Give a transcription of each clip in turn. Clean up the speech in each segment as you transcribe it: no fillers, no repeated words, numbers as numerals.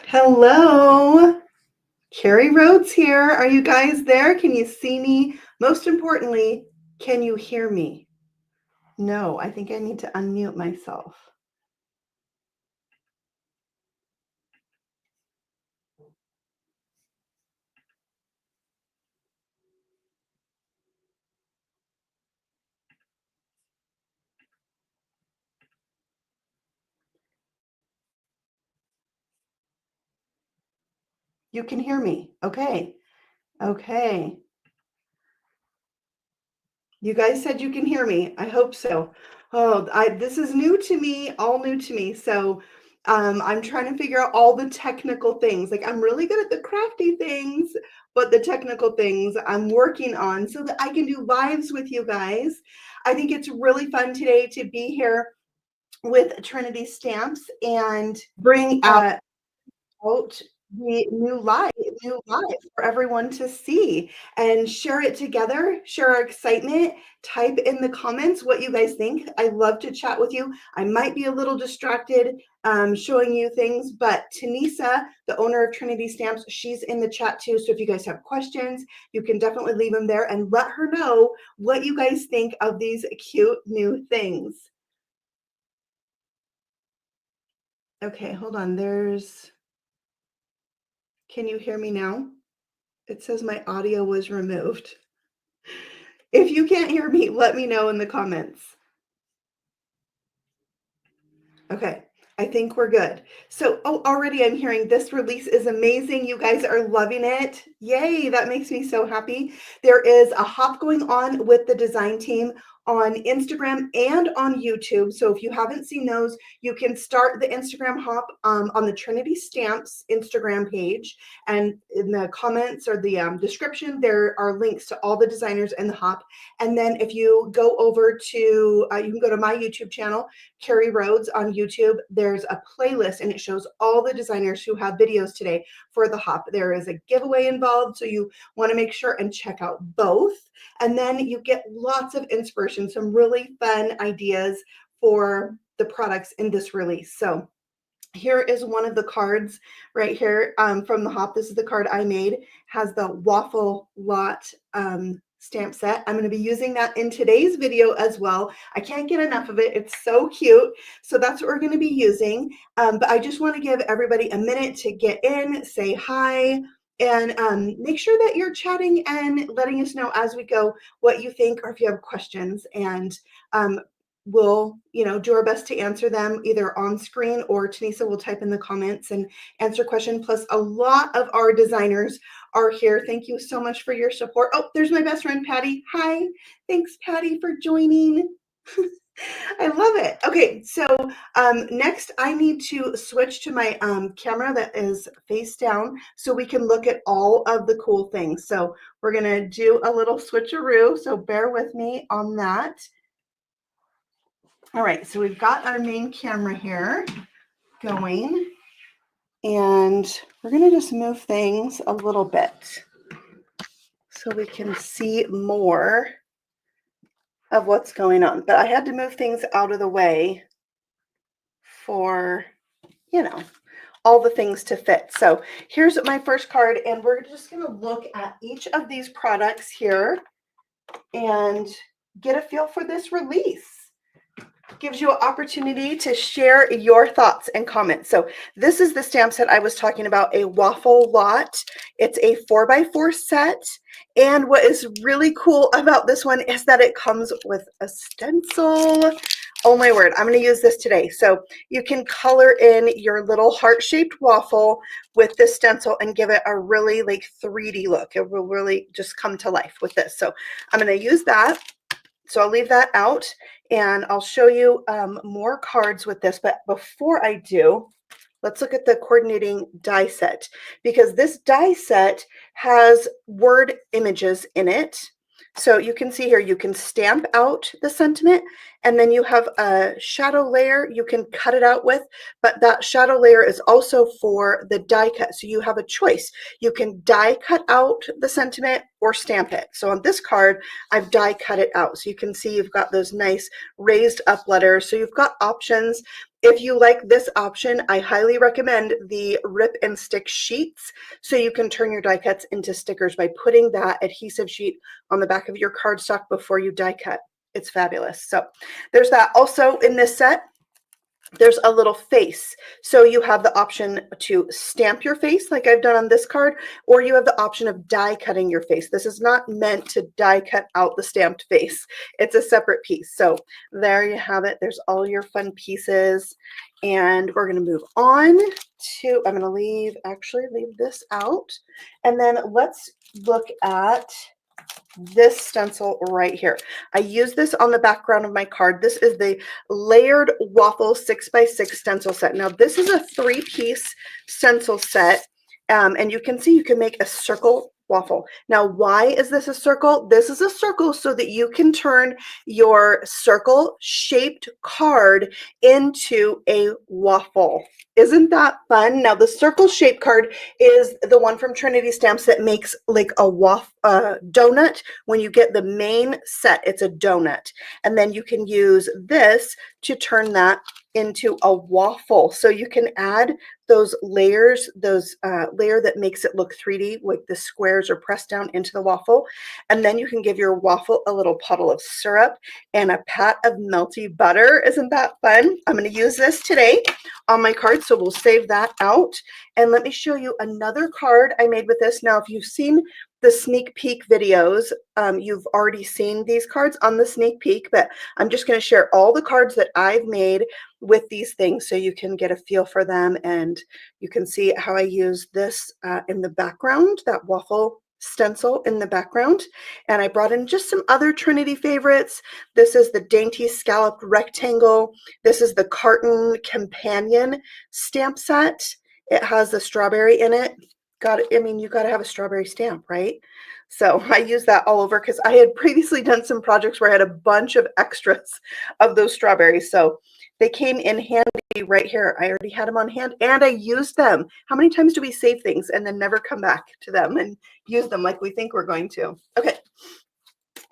Hello, Carrie Rhodes here. Are you guys there? Can you see me? Most importantly, can you hear me? No, I think I need to unmute myself. You can hear me. Okay. Okay. You guys said you can hear me. I hope so. Oh, this is new to me, all new to me. So I'm trying to figure out all the technical things. Like I'm really good at the crafty things, but the technical things I'm working on so that I can do lives with you guys. I think it's really fun today to be here with Trinity Stamps and bring out the new live for everyone to see and share it together, share our excitement. Type in the comments what you guys think. I love to chat with you. I might be a little distracted showing you things, but Tanisa, the owner of Trinity Stamps, she's in the chat too. So if you guys have questions, you can definitely leave them there and let her know what you guys think of these cute new things. Okay, hold on. Can you hear me now? It says my audio was removed. If you can't hear me, let me know in the comments. Okay, I think we're good. So, already I'm hearing this release is amazing. You guys are loving it. Yay, that makes me so happy. There is a hop going on with the design team on Instagram and on YouTube. So if you haven't seen those, you can start the Instagram hop on the Trinity Stamps Instagram page. And in the comments or the description, there are links to all the designers in the hop. And then if you go over to, you can go to my YouTube channel, Carrie Rhodes on YouTube. There's a playlist and it shows all the designers who have videos today for the hop. There is a giveaway involved, so you want to make sure and check out both. And then you get lots of inspiration, some really fun ideas for the products in this release. So here is one of the cards right here from the hop. This is the card I made, has the Waffle lot stamp set. I'm going to be using that in today's video as well. I can't get enough of it. It's so cute. So that's what we're going to be using. But I just want to give everybody a minute to get in, say hi, and make sure that you're chatting and letting us know as we go what you think or if you have questions. And we'll, do our best to answer them either on screen or Tanisa will type in the comments and answer question. Plus, a lot of our designers are here. Thank you so much for your support. Oh, there's my best friend, Patty. Hi. Thanks, Patty, for joining. I love it. Okay, so next I need to switch to my camera that is face down so we can look at all of the cool things. So we're going to do a little switcheroo, so bear with me on that. All right, so we've got our main camera here going, and we're going to just move things a little bit so we can see more of what's going on. But I had to move things out of the way for, all the things to fit. So here's my first card, and we're just going to look at each of these products here and get a feel for this release. Gives you an opportunity to share your thoughts and comments. So this is the stamp set I was talking about, a Waffle lot. It's a 4x4 set. And what is really cool about this one is that it comes with a stencil. Oh my word, I'm going to use this today. So you can color in your little heart-shaped waffle with this stencil and give it a really 3D look. It will really just come to life with this. So I'm going to use that. So I'll leave that out and I'll show you more cards with this. But before I do, let's look at the coordinating die set, because this die set has word images in it. So you can see here, you can stamp out the sentiment, and then you have a shadow layer you can cut it out with, but that shadow layer is also for the die cut. So you have a choice. You can die cut out the sentiment or stamp it. So on this card, I've die cut it out. So you can see you've got those nice raised up letters. So you've got options. If you like this option, I highly recommend the rip and stick sheets, so you can turn your die cuts into stickers by putting that adhesive sheet on the back of your cardstock before you die cut. It's fabulous. So there's that. Also in this set, there's a little face. So you have the option to stamp your face like I've done on this card, or you have the option of die cutting your face. This is not meant to die cut out the stamped face. It's a separate piece. So there you have it. There's all your fun pieces. And we're going to move on to, I'm going to leave this out. And then let's look at this stencil right here. I use this on the background of my card. This is the layered Waffle 6x6 stencil set. Now this is a 3-piece stencil set, and you can see you can make a circle waffle. Now why is this a circle? This is a circle so that you can turn your circle shaped card into a waffle. Isn't that fun? Now the circle shaped card is the one from Trinity Stamps that makes like a donut. When you get the main set, it's a donut. And then you can use this to turn that into a waffle. So you can add those layers, layer that makes it look 3D, like the squares are pressed down into the waffle. And then you can give your waffle a little puddle of syrup and a pat of melty butter. Isn't that fun? I'm going to use this today on my card, so we'll save that out. And let me show you another card I made with this. Now, if you've seen the sneak peek videos, you've already seen these cards on the sneak peek, but I'm just going to share all the cards that I've made with these things so you can get a feel for them, and you can see how I use this in the background, that waffle stencil in the background. And I brought in just some other Trinity favorites. This is the Dainty Scalloped Rectangle. This is the Carton Companion stamp set. It has the strawberry in it. You got to have a strawberry stamp, right? So I use that all over because I had previously done some projects where I had a bunch of extras of those strawberries. So they came in handy right here. I already had them on hand and I used them. How many times do we save things and then never come back to them and use them like we think we're going to? Okay.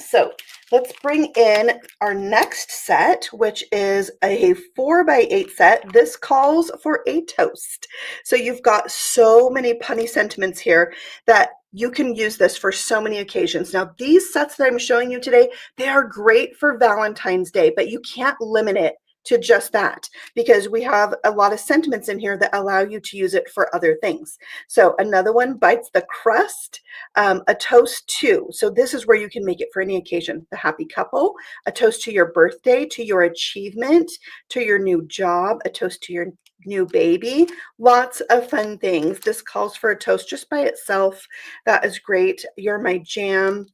So let's bring in our next set, which is a 4x8 set. This calls for a toast. So you've got so many punny sentiments here that you can use this for so many occasions. Now, these sets that I'm showing you today, they are great for Valentine's Day, but you can't limit it to just that because we have a lot of sentiments in here that allow you to use it for other things. So another one, Bites the Crust, a toast to. So this is where you can make it for any occasion. The happy couple, a toast to your birthday, to your achievement, to your new job, a toast to your new baby. Lots of fun things. This calls for a toast just by itself. That is great. You're my jam.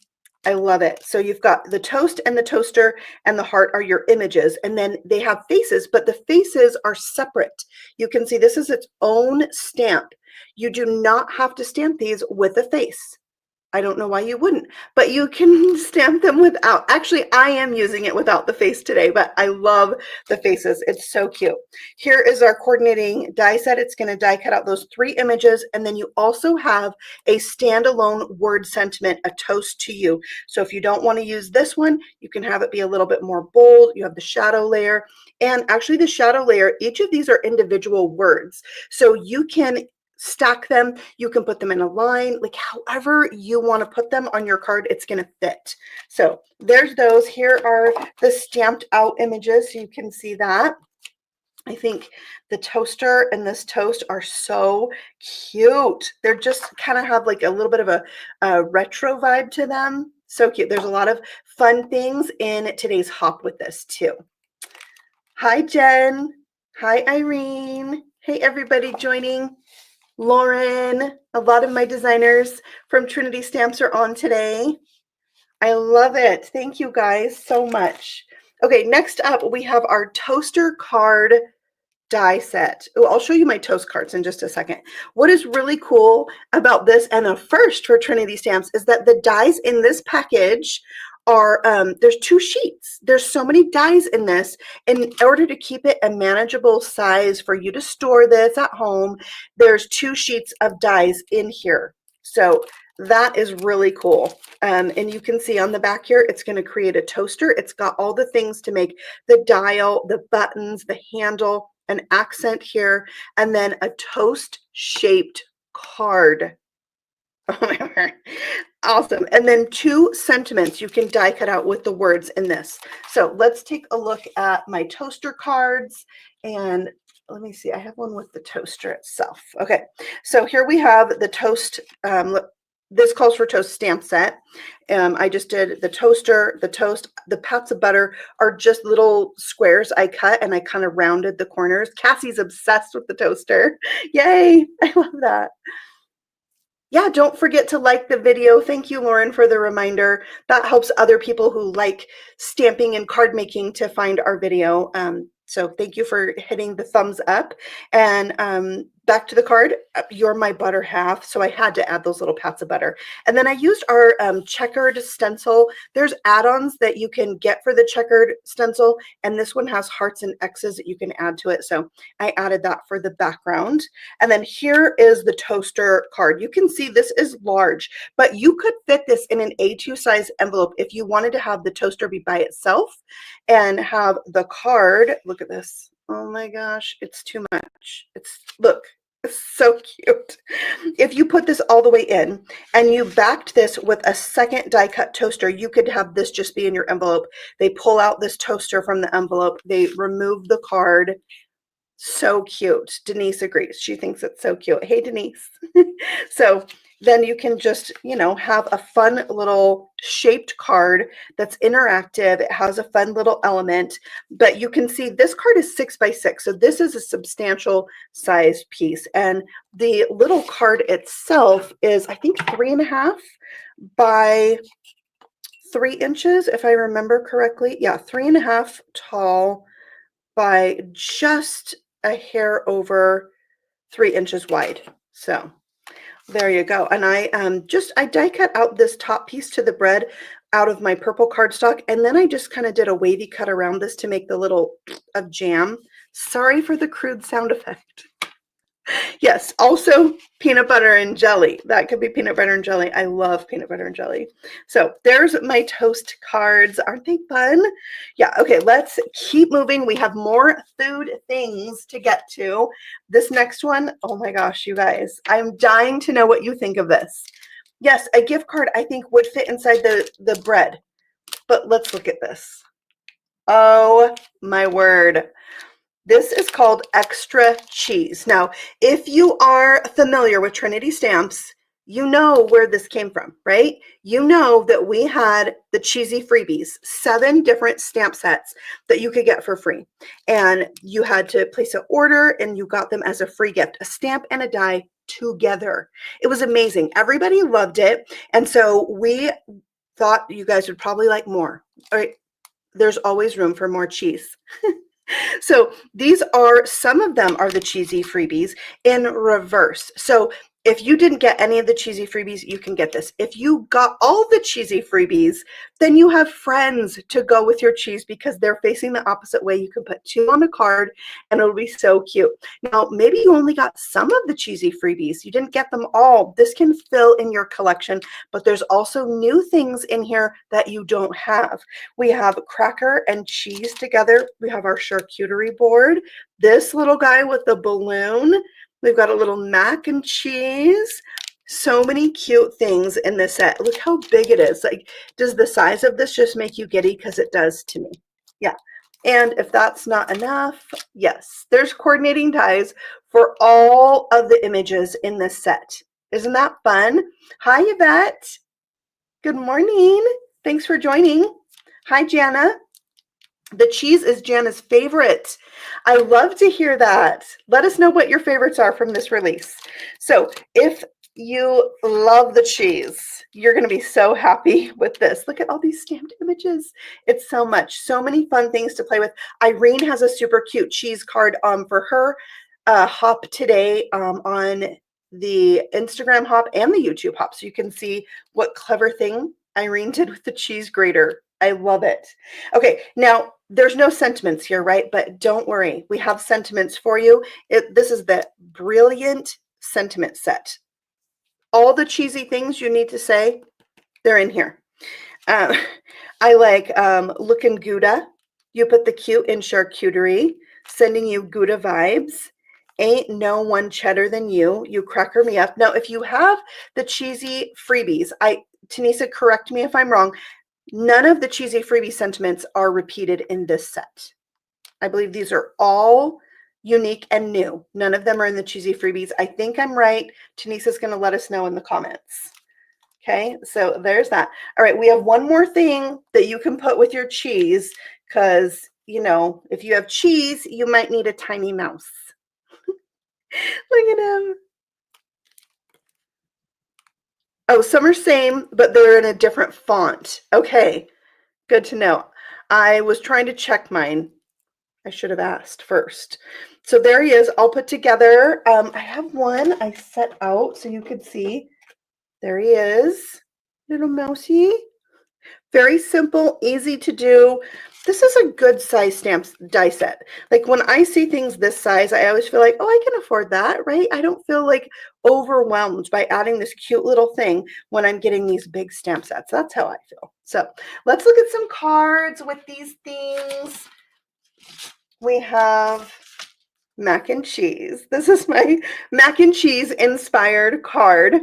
I love it. So you've got the toast and the toaster and the heart are your images. And then they have faces, but the faces are separate. You can see this is its own stamp. You do not have to stamp these with a face. I don't know why you wouldn't, but you can stamp them without. Actually, I am using it without the face today, but I love the faces. It's so cute. Here is our coordinating die set. It's going to die cut out those 3 images, and then you also have a standalone word sentiment, a toast to you. So if you don't want to use this one, you can have it be a little bit more bold. You have the shadow layer, and actually the shadow layer, each of these are individual words. So you can stack them, you can put them in a line, like however you want to put them on your card, it's going to fit. So there's those. Here are the stamped out images, so you can see that. I think the toaster and this toast are so cute. They're just kind of have like a little bit of a retro vibe to them. So cute. There's a lot of fun things in today's hop with this too. Hi, Jen. Hi, Irene. Hey, everybody joining. Lauren, a lot of my designers from Trinity Stamps are on today. I love it. Thank you guys so much. Okay, next up we have our toaster card die set. Oh, I'll show you my toast cards in just a second. What is really cool about this, and a first for Trinity Stamps, is that the dies in this package are, there's 2 sheets. There's so many dies in this. In order to keep it a manageable size for you to store this at home, there's 2 sheets of dies in here. So that is really cool. And you can see on the back here, it's going to create a toaster. It's got all the things to make the dial, the buttons, the handle, an accent here, and then a toast-shaped card. Oh my word. Awesome. And then 2 sentiments you can die cut out with the words in this. So let's take a look at my toaster cards, and let me see. I have one with the toaster itself. Okay. So here we have the toast. This calls for toast stamp set. I just did the toaster, the toast, the pats of butter are just little squares I cut, and I kind of rounded the corners. Cassie's obsessed with the toaster. Yay. I love that. Yeah, don't forget to like the video. Thank you, Lauren, for the reminder. That helps other people who like stamping and card making to find our video. So thank you for hitting the thumbs up. And back to the card, you're my butter half. So I had to add those little pats of butter. And then I used our checkered stencil. There's add-ons that you can get for the checkered stencil. And this one has hearts and X's that you can add to it. So I added that for the background. And then here is the toaster card. You can see this is large, but you could fit this in an A2 size envelope if you wanted to have the toaster be by itself and have the card. Look at this. Oh my gosh, it's too much. Look, it's so cute. If you put this all the way in and you backed this with a second die cut toaster, you could have this just be in your envelope. They pull out this toaster from the envelope. They remove the card. So cute. Denise agrees. She thinks it's so cute. Hey, Denise. So then you can just, you know, have a fun little shaped card that's interactive. It has a fun little element, but you can see this card is 6 by 6. So this is a substantial size piece. And the little card itself is, I think, 3.5 by 3 inches, if I remember correctly. Yeah, 3.5 tall by just a hair over 3 inches wide. So there you go. And I die cut out this top piece to the bread out of my purple cardstock, and then I just kind of did a wavy cut around this to make the little of jam. Sorry for the crude sound effect. Yes, also peanut butter and jelly. That could be peanut butter and jelly. I love peanut butter and jelly. So there's my toast cards. Aren't they fun? Yeah, okay, let's keep moving. We have more food things to get to. This next one, oh my gosh, you guys, I'm dying to know what you think of this. Yes, a gift card I think would fit inside the bread, but let's look at this. Oh my word. This is called extra cheese. Now, if you are familiar with Trinity Stamps, you know where this came from, right? You know that we had the cheesy freebies, 7 different stamp sets that you could get for free. And you had to place an order and you got them as a free gift, a stamp and a die together. It was amazing. Everybody loved it. And so we thought you guys would probably like more. All right, there's always room for more cheese. So these are, some of them are the cheesy freebies in reverse. So if you didn't get any of the cheesy freebies, you can get this. If you got all the cheesy freebies, then you have friends to go with your cheese because they're facing the opposite way. You can put 2 on a card and it'll be so cute. Now, maybe you only got some of the cheesy freebies. You didn't get them all. This can fill in your collection, but there's also new things in here that you don't have. We have cracker and cheese together. We have our charcuterie board. This little guy with the balloon. We've got a little mac and cheese. So many cute things in this set. Look how big it is. Like, does the size of this just make you giddy? Because it does to me. Yeah. And if that's not enough, yes, there's coordinating dies for all of the images in this set. Isn't that fun? Hi, Yvette. Good morning. Thanks for joining. Hi, Jana. The cheese is Jana's favorite. I love to hear that. Let us know what your favorites are from this release. So if you love the cheese, you're going to be so happy with this. Look at all these stamped images. It's so much. So many fun things to play with. Irene has a super cute cheese card for her hop today on the Instagram hop and the YouTube hop. So you can see what clever thing Irene did with the cheese grater. I love it. Okay, now there's no sentiments here, right? But don't worry, we have sentiments for you. This is the Brilliant Sentiment Set. All the cheesy things you need to say, they're in here. I like looking Gouda. You put the cute in charcuterie. sending you Gouda vibes. Ain't no one cheddar than you. You cracker me up. Now, if you have the cheesy freebies, Tanisa, correct me if I'm wrong, none of the cheesy freebie sentiments are repeated in this set. I believe these are all unique and new. None of them are in the cheesy freebies. I think I'm right. Tanisa's going to let us know in the comments. Okay, so there's that. All right, we have one more thing that you can put with your cheese because, you know, if you have cheese, you might need a tiny mouse. Look at him. Oh, some are same, but they're in a different font. Okay, good to know. I was trying to check mine. I should have asked first. So there he is, all put together. I have one I set out so you could see. There he is, little mousey. Very simple, easy to do. This is a good size stamp die set. Like when I see things this size, I always feel like, oh, I can afford that, right? I don't feel like overwhelmed by adding this cute little thing when I'm getting these big stamp sets. That's how I feel. So let's look at some cards with these things. We have mac and cheese. This is my mac and cheese inspired card.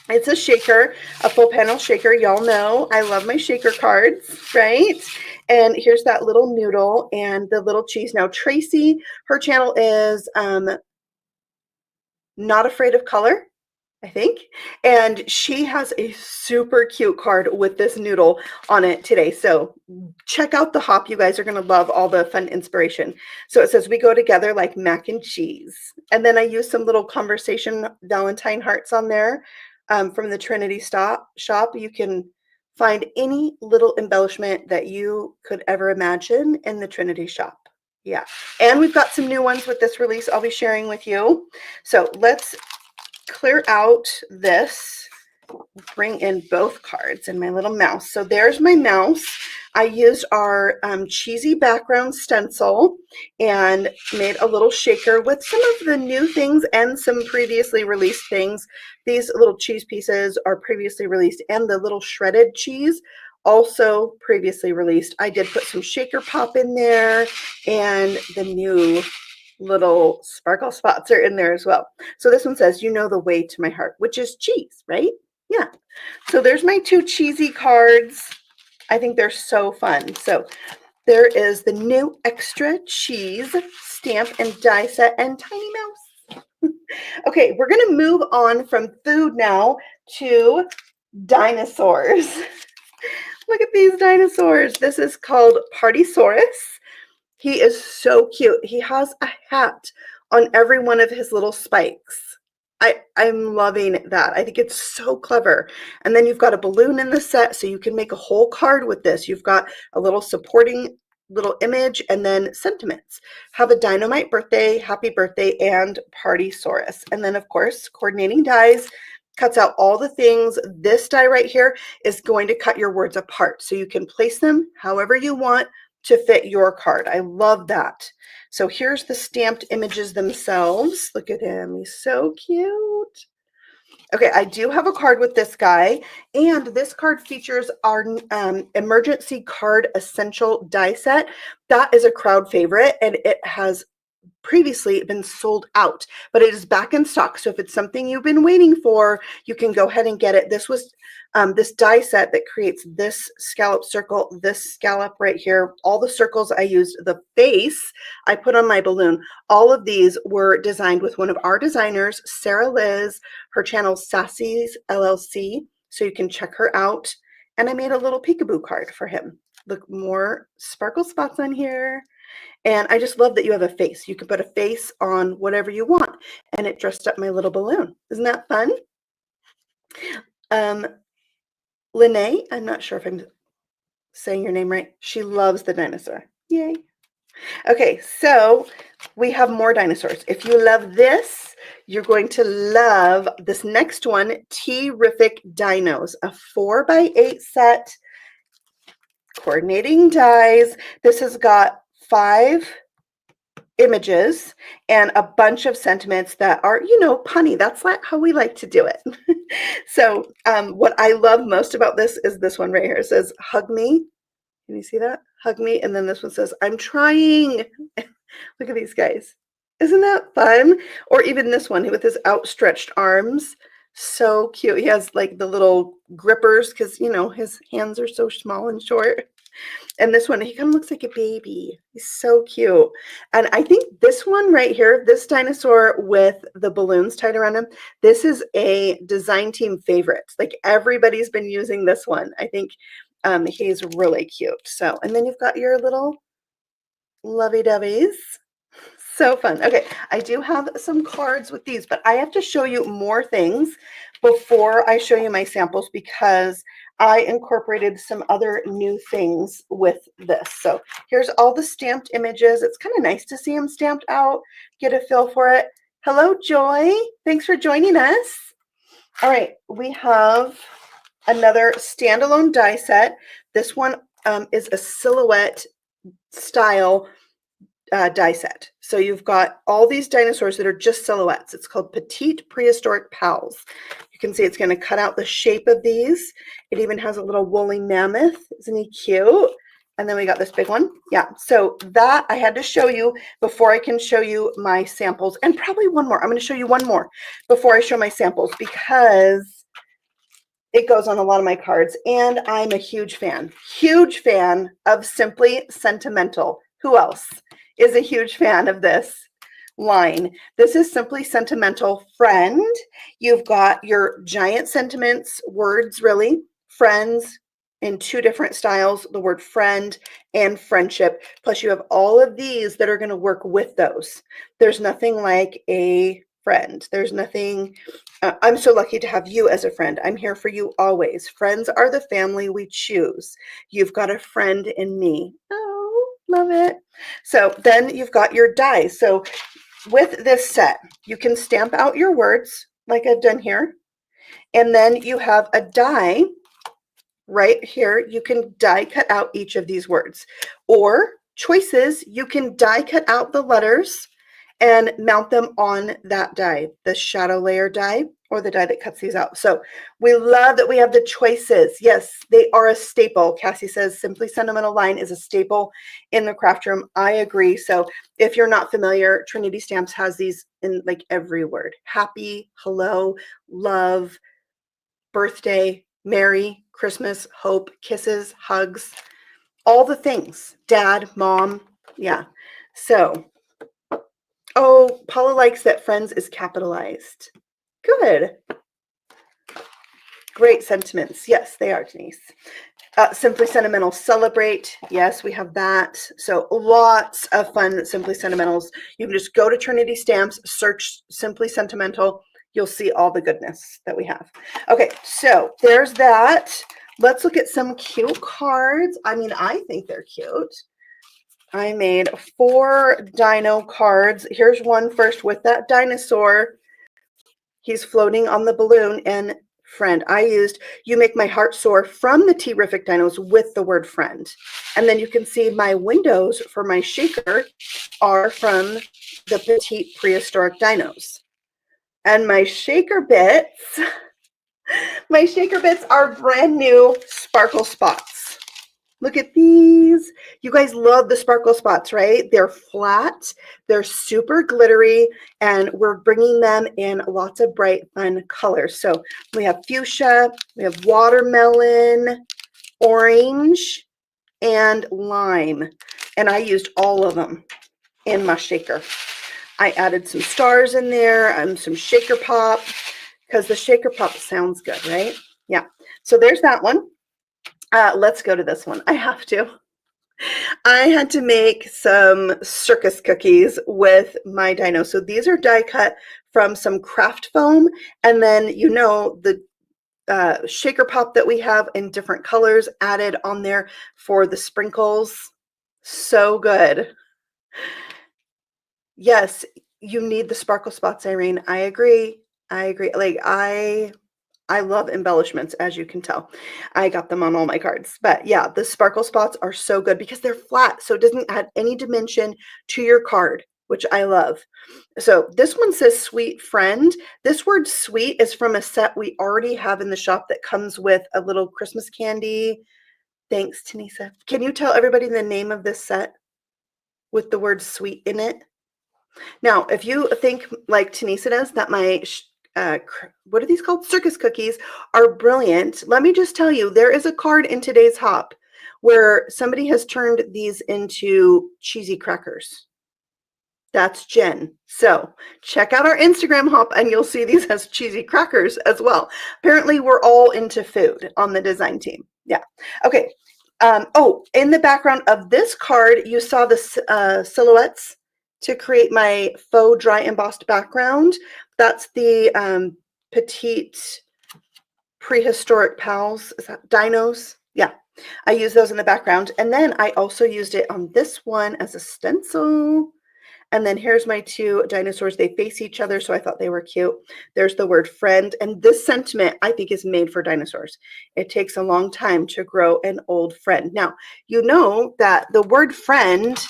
It's a shaker, a full panel shaker. Y'all know I love my shaker cards, right? And here's that little noodle and the little cheese. Now, Tracy, her channel is Not Afraid of Color, I think. And she has a super cute card with this noodle on it today. So check out the hop. You guys are going to love all the fun inspiration. So it says, we go together like mac and cheese. And then I use some little conversation Valentine hearts on there from the Trinity shop. You can find any little embellishment that you could ever imagine in the Trinity shop. Yeah. And we've got some new ones with this release I'll be sharing with you. So let's clear out this, bring in both cards and my little mouse. So there's my mouse. I used our cheesy background stencil and made a little shaker with some of the new things and some previously released things. These little cheese pieces are previously released, and the little shredded cheese also previously released. I did put some shaker pop in there, and the new little sparkle spots are in there as well. So this one says, you know the way to my heart, which is cheese, right? Yeah. So there's my two cheesy cards. I think they're so fun. So there is the new extra cheese stamp and die set and tiny mouse. Okay, we're going to move on from food now to dinosaurs. Look at these dinosaurs. This is called Partysaurus. He is so cute. He has a hat on every one of his little spikes. I'm loving that. I think it's so clever. And then you've got a balloon in the set, so you can make a whole card with this. You've got a little supporting little image and then sentiments. Have a dynamite birthday, happy birthday, and Partysaurus. And then, of course, coordinating dies cuts out all the things. This die right here is going to cut your words apart, so you can place them however you want to fit your card. I love that. So here's the stamped images themselves. Look at him. He's so cute. Okay, I do have a card with this guy, and this card features our emergency card essential die set. That is a crowd favorite, and it has previously been sold out, but it is back in stock. So if it's something you've been waiting for, you can go ahead and get it. This was this die set that creates this scallop circle, this scallop right here. All the circles I used, the face I put on my balloon. All of these were designed with one of our designers, Sarah Liz. Her channel Sassy's LLC, so you can check her out. And I made a little peekaboo card for him. Look, more sparkle spots on here. And I just love that you have a face. You can put a face on whatever you want. And it dressed up my little balloon. Isn't that fun? Lene, I'm not sure if I'm saying your name right. She loves the dinosaur. Yay. Okay, so we have more dinosaurs. If you love this, you're going to love this next one, Terrific Dinos, a 4x8 set, coordinating dies. This has got 5 images and a bunch of sentiments that are, you know, punny. That's like how we like to do it. So what I love most about this is this one right here. It says, hug me. Can you see that? Hug me. And then this one says, I'm trying. Look at these guys. Isn't that fun? Or even this one with his outstretched arms. So cute. He has like the little grippers because, you know, his hands are so small and short. And this one, he kind of looks like a baby. He's so cute. And I think this one right here, this dinosaur with the balloons tied around him, this is a design team favorite. Like everybody's been using this one. I think he's really cute. So, and then you've got your little lovey-dovey's. So fun. Okay, I do have some cards with these, but I have to show you more things before I show you my samples because I incorporated some other new things with this. So here's all the stamped images. It's kind of nice to see them stamped out, get a feel for it. Hello, Joy. Thanks for joining us. All right, we have another standalone die set. This one is a silhouette style die set. So you've got all these dinosaurs that are just silhouettes. It's called Petite Prehistoric Pals. You can see it's going to cut out the shape of these. It even has a little woolly mammoth. Isn't he cute? And then we got this big one. Yeah, so that I had to show you before I can show you my samples. And probably one more. I'm going to show you one more before I show my samples because it goes on a lot of my cards. And I'm a huge fan of Simply Sentimental. Who else is a huge fan of this line? This is Simply Sentimental Friend. You've got your giant sentiments, words really, friends in two different styles, the word friend and friendship. Plus you have all of these that are going to work with those. There's nothing like a friend. There's nothing, I'm so lucky to have you as a friend. I'm here for you always. Friends are the family we choose. You've got a friend in me. Oh, love it. So then you've got your dies. So with this set, you can stamp out your words like I've done here. And then you have a die right here. You can die cut out each of these words. Or choices, you can die cut out the letters and mount them on that die, the shadow layer die or the die that cuts these out. So we love that we have the choices. Yes, they are a staple. Cassie says Simply Sentimental line is a staple in the craft room. I agree. So if you're not familiar, Trinity Stamps has these in like every word. Happy, hello, love, birthday, merry, Christmas, hope, kisses, hugs, all the things. Dad, mom. Yeah. So oh, Paula likes that friends is capitalized. Good. Great sentiments. Yes, they are, Denise. Simply Sentimental Celebrate. Yes, we have that. So lots of fun Simply Sentimentals. You can just go to Trinity Stamps, search Simply Sentimental. You'll see all the goodness that we have. Okay, so there's that. Let's look at some cute cards. I mean, I think they're cute. I made 4 dino cards. Here's one first with that dinosaur. He's floating on the balloon. And friend, I used You Make My Heart Soar from the Terrific Dinos with the word friend. And then you can see my windows for my shaker are from the Petite Prehistoric Dinos. And my shaker bits, are brand new sparkle spots. Look at these. You guys love the sparkle spots, right? They're flat, they're super glittery, and we're bringing them in lots of bright, fun colors. So we have fuchsia, we have watermelon, orange, and lime. And I used all of them in my shaker. I added some stars in there and some shaker pop because the shaker pop sounds good, right? Yeah. So there's that one. Let's go to this one. I have to. I had to make some circus cookies with my dino. So these are die cut from some craft foam. And then, you know, the shaker pop that we have in different colors added on there for the sprinkles. So good. Yes, you need the sparkle spots, Irene. I agree. Like I love embellishments, as you can tell. I got them on all my cards. But yeah, the sparkle spots are so good because they're flat, so it doesn't add any dimension to your card, which I love. So this one says Sweet Friend. This word sweet is from a set we already have in the shop that comes with a little Christmas candy. Thanks, Tanisa. Can you tell everybody the name of this set? with the word sweet in it. Now, if you think like Tanisha does, that my, what are these called? Circus cookies are brilliant. Let me just tell you, there is a card in today's hop where somebody has turned these into cheesy crackers. That's Jen. So check out our Instagram hop and you'll see these as cheesy crackers as well. Apparently we're all into food on the design team. Yeah. Okay. Oh, in the background of this card, you saw the silhouettes to create my faux dry embossed background. That's the petite prehistoric pals. Is that dinos? Yeah. I use those in the background. And then I also used it on this one as a stencil. And then here's my two dinosaurs. They face each other, so I thought they were cute. There's the word friend. And this sentiment, I think, is made for dinosaurs. It takes a long time to grow an old friend. Now, you know that the word friend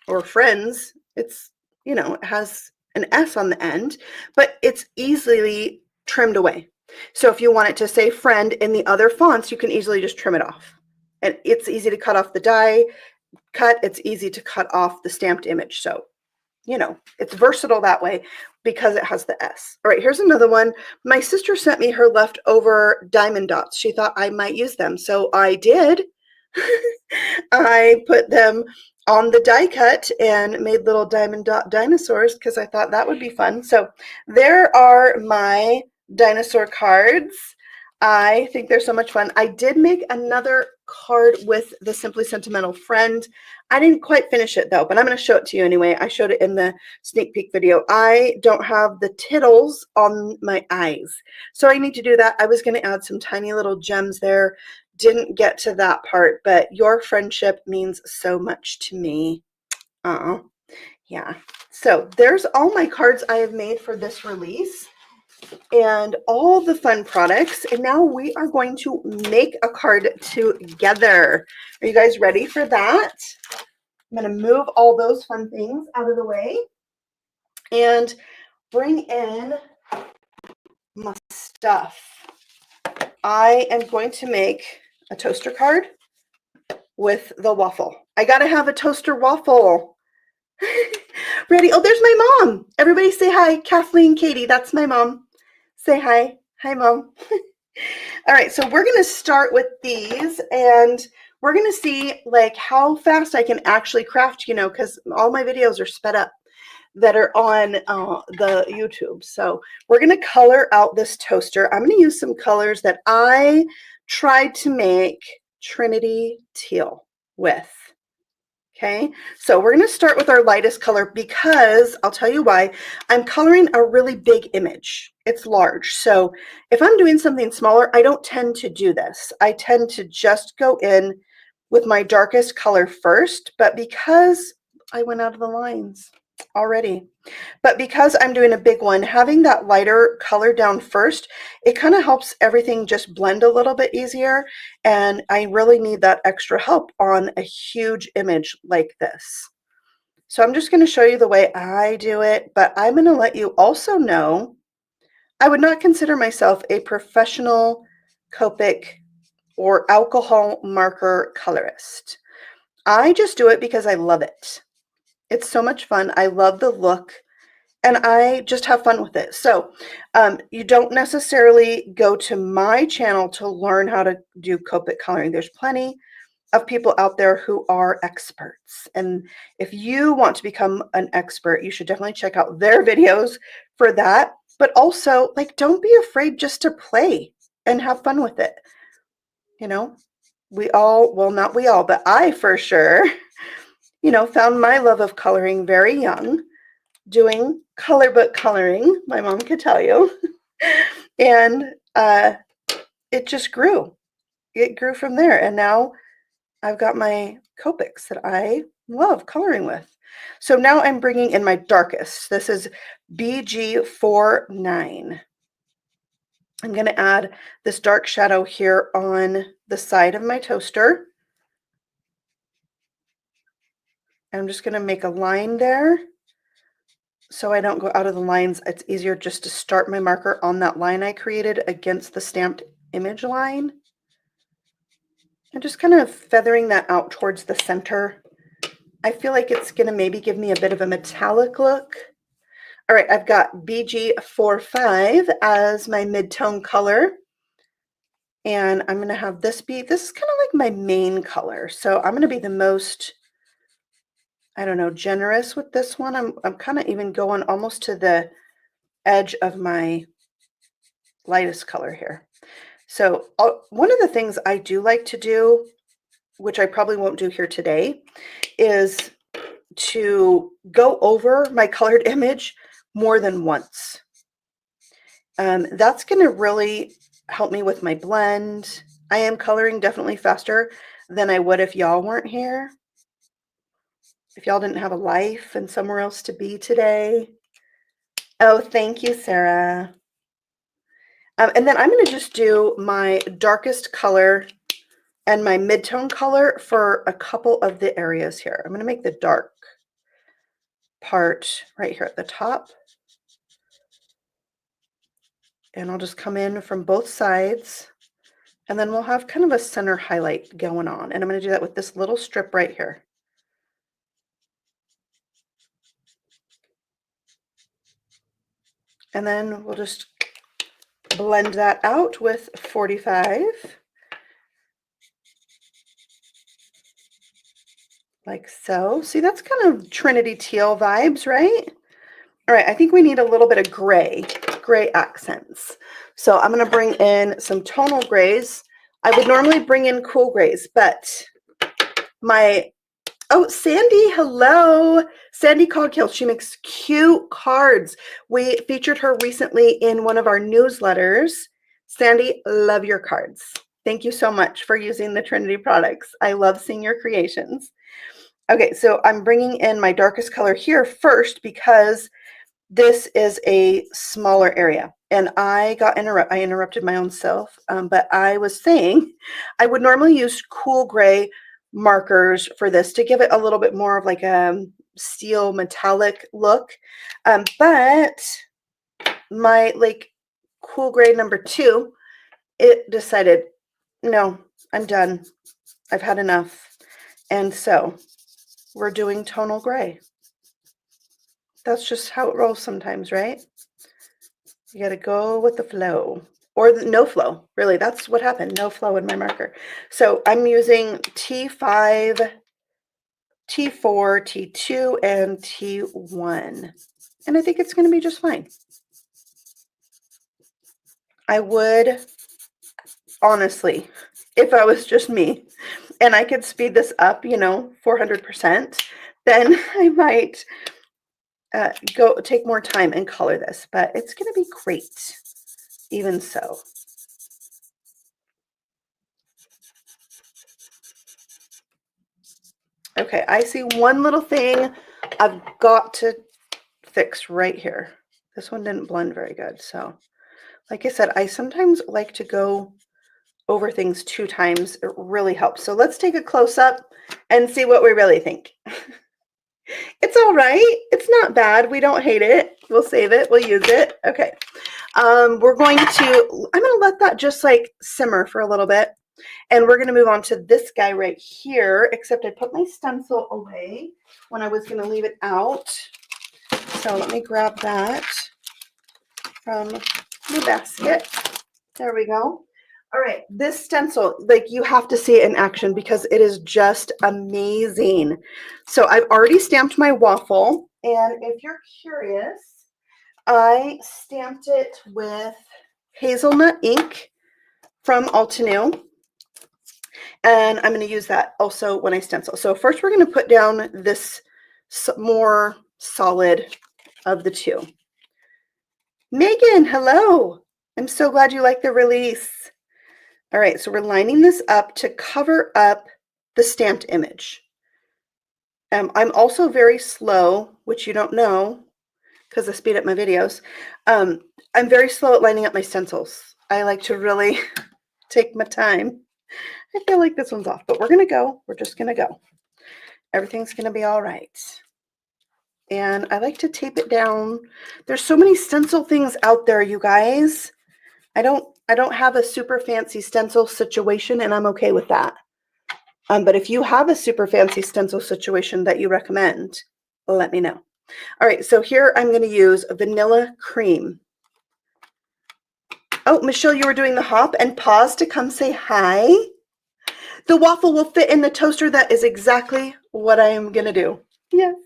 or friends, it's, you know, it has an S on the end, but it's easily trimmed away. So if you want it to say friend in the other fonts, you can easily just trim it off. And it's easy to cut off the die cut. It's easy to cut off the stamped image. So, you know, it's versatile that way because it has the S. All right, here's another one. My sister sent me her leftover diamond dots. She thought I might use them. So I did. I put them on the die cut and made little diamond dot dinosaurs because I thought that would be fun. So there are my dinosaur cards. I think they're so much fun. I did make another card with the Simply Sentimental friend. I didn't quite finish it though, but I'm going to show it to you anyway. I showed it in the sneak peek video. I don't have the tittles on my eyes, so I need to do that. I was going to add some tiny little gems there. Didn't get to that part, but your friendship means so much to me. Yeah. So there's all my cards I have made for this release and all the fun products. And now we are going to make a card together. Are you guys ready for that? I'm going to move all those fun things out of the way and bring in my stuff. I am going to make a toaster card with the waffle. I got to have a toaster waffle. Ready? Oh, there's my mom. Everybody say hi. Kathleen, Katie, that's my mom. Say hi. Hi, Mom. All right, so we're going to start with these, and we're going to see like how fast I can actually craft, you know, because all my videos are sped up that are on the YouTube. So we're going to color out this toaster. I'm going to use some colors that I tried to make Trinity teal with. Okay, so we're going to start with our lightest color because I'll tell you why. I'm coloring a really big image. It's large. So if I'm doing something smaller, I don't tend to do this. I tend to just go in with my darkest color first, but because I went out of the lines already. But because I'm doing a big one, having that lighter color down first, it kind of helps everything just blend a little bit easier. And I really need that extra help on a huge image like this. So I'm just going to show you the way I do it, but I'm going to let you also know I would not consider myself a professional Copic or alcohol marker colorist. I just do it because I love it. It's so much fun. I love the look and I just have fun with it. So you don't necessarily go to my channel to learn how to do Copic coloring. There's plenty of people out there who are experts. And if you want to become an expert, you should definitely check out their videos for that. But also, like, don't be afraid just to play and have fun with it. You know, we all, well, not we all, but I for sure, you know, found my love of coloring very young, doing color book coloring, my mom could tell you. And it just grew. It grew from there. And now I've got my Copics that I love coloring with. So now I'm bringing in my darkest. This is BG49. I'm going to add this dark shadow here on the side of my toaster. I'm just going to make a line there so I don't go out of the lines. It's easier just to start my marker on that line I created against the stamped image line. And just kind of feathering that out towards the center I feel like it's going to maybe give me a bit of a metallic look. All right, I've got BG45 as my mid-tone color. And I'm going to have this is kind of like my main color. So I'm going to be the most, I don't know, generous with this one. I'm kind of even going almost to the edge of my lightest color here. So one of the things I do like to do, which I probably won't do here today, is to go over my colored image more than once. That's going to really help me with my blend. I am coloring definitely faster than I would if y'all weren't here. If y'all didn't have a life and somewhere else to be today. Oh, thank you, Sarah. And then I'm going to just do my darkest color and my mid-tone color for a couple of the areas here. I'm going to make the dark part right here at the top. And I'll just come in from both sides. And then we'll have kind of a center highlight going on. And I'm going to do that with this little strip right here. And then we'll just blend that out with 45. Like so. See, that's kind of Trinity teal vibes, right? All right, I think we need a little bit of gray accents. So I'm going to bring in some tonal grays. I would normally bring in cool grays, but oh, Sandy, hello. Sandy Coghill, she makes cute cards. We featured her recently in one of our newsletters. Sandy, love your cards. Thank you so much for using the Trinity products. I love seeing your creations. Okay, so I'm bringing in my darkest color here first because this is a smaller area. And I interrupted my own self, but I was saying I would normally use cool gray markers for this to give it a little bit more of like a steel metallic look. But my like cool gray number 2, it decided, no, I'm done. I've had enough. And so we're doing tonal gray. That's just how it rolls sometimes, right? You got to go with the flow, or no flow. Really, that's what happened. No flow in my marker. So I'm using T5, T4, T2, and T1. And I think it's going to be just fine. I would, honestly, if I was just me, and I could speed this up, 400%, then I might go take more time and color this, but it's going to be great even so. Okay, I see one little thing I've got to fix right here. This one didn't blend very good. So like I said, I sometimes like to go over things 2 times. It really helps. So let's take a close up and see what we really think. It's all right. It's not bad. We don't hate it. We'll save it. We'll use it. Okay. I'm going to let that just like simmer for a little bit. And we're going to move on to this guy right here, except I put my stencil away when I was going to leave it out. So let me grab that from the basket. There we go. All right, this stencil, like you have to see it in action because it is just amazing. So I've already stamped my waffle, and if you're curious, I stamped it with hazelnut ink from Altenew, and I'm going to use that also when I stencil. So first we're going to put down this more solid of the 2. Megan, hello. I'm so glad you like the release. All right, so we're lining this up to cover up the stamped image. I'm also very slow, which you don't know because I speed up my videos. I'm very slow at lining up my stencils. I like to really take my time. I feel like this one's off, but we're going to go. We're just going to go. Everything's going to be all right. And I like to tape it down. There's so many stencil things out there, you guys. I don't have a super fancy stencil situation, and I'm okay with that. But if you have a super fancy stencil situation that you recommend, let me know. All right, so here I'm going to use vanilla cream. Oh, Michelle, you were doing the hop and pause to come say hi. The waffle will fit in the toaster. That is exactly what I am going to do. Yes.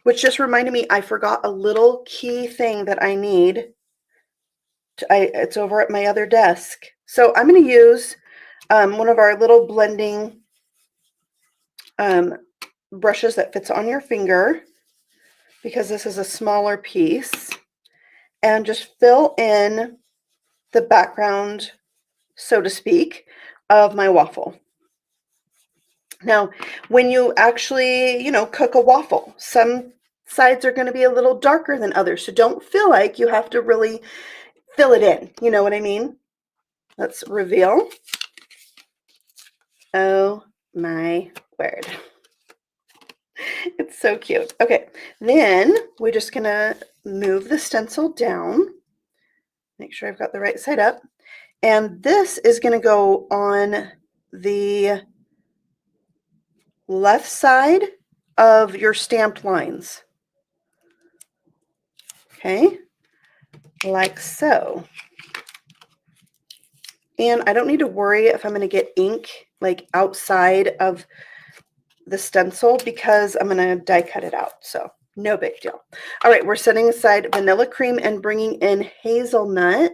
Which just reminded me, I forgot a little key thing that I need. It's over at my other desk. So I'm going to use one of our little blending brushes that fits on your finger, because this is a smaller piece, and just fill in the background, so to speak, of my waffle. Now, when you actually, cook a waffle, some sides are going to be a little darker than others, so don't feel like you have to really fill it in. You know what I mean? Let's reveal. Oh my word. It's so cute. Okay, then we're just going to move the stencil down. Make sure I've got the right side up. And this is going to go on the left side of your stamped lines. Okay, like so. And I don't need to worry if I'm going to get ink like outside of the stencil, because I'm going to die cut it out. So no big deal. All right, we're setting aside vanilla cream and bringing in hazelnut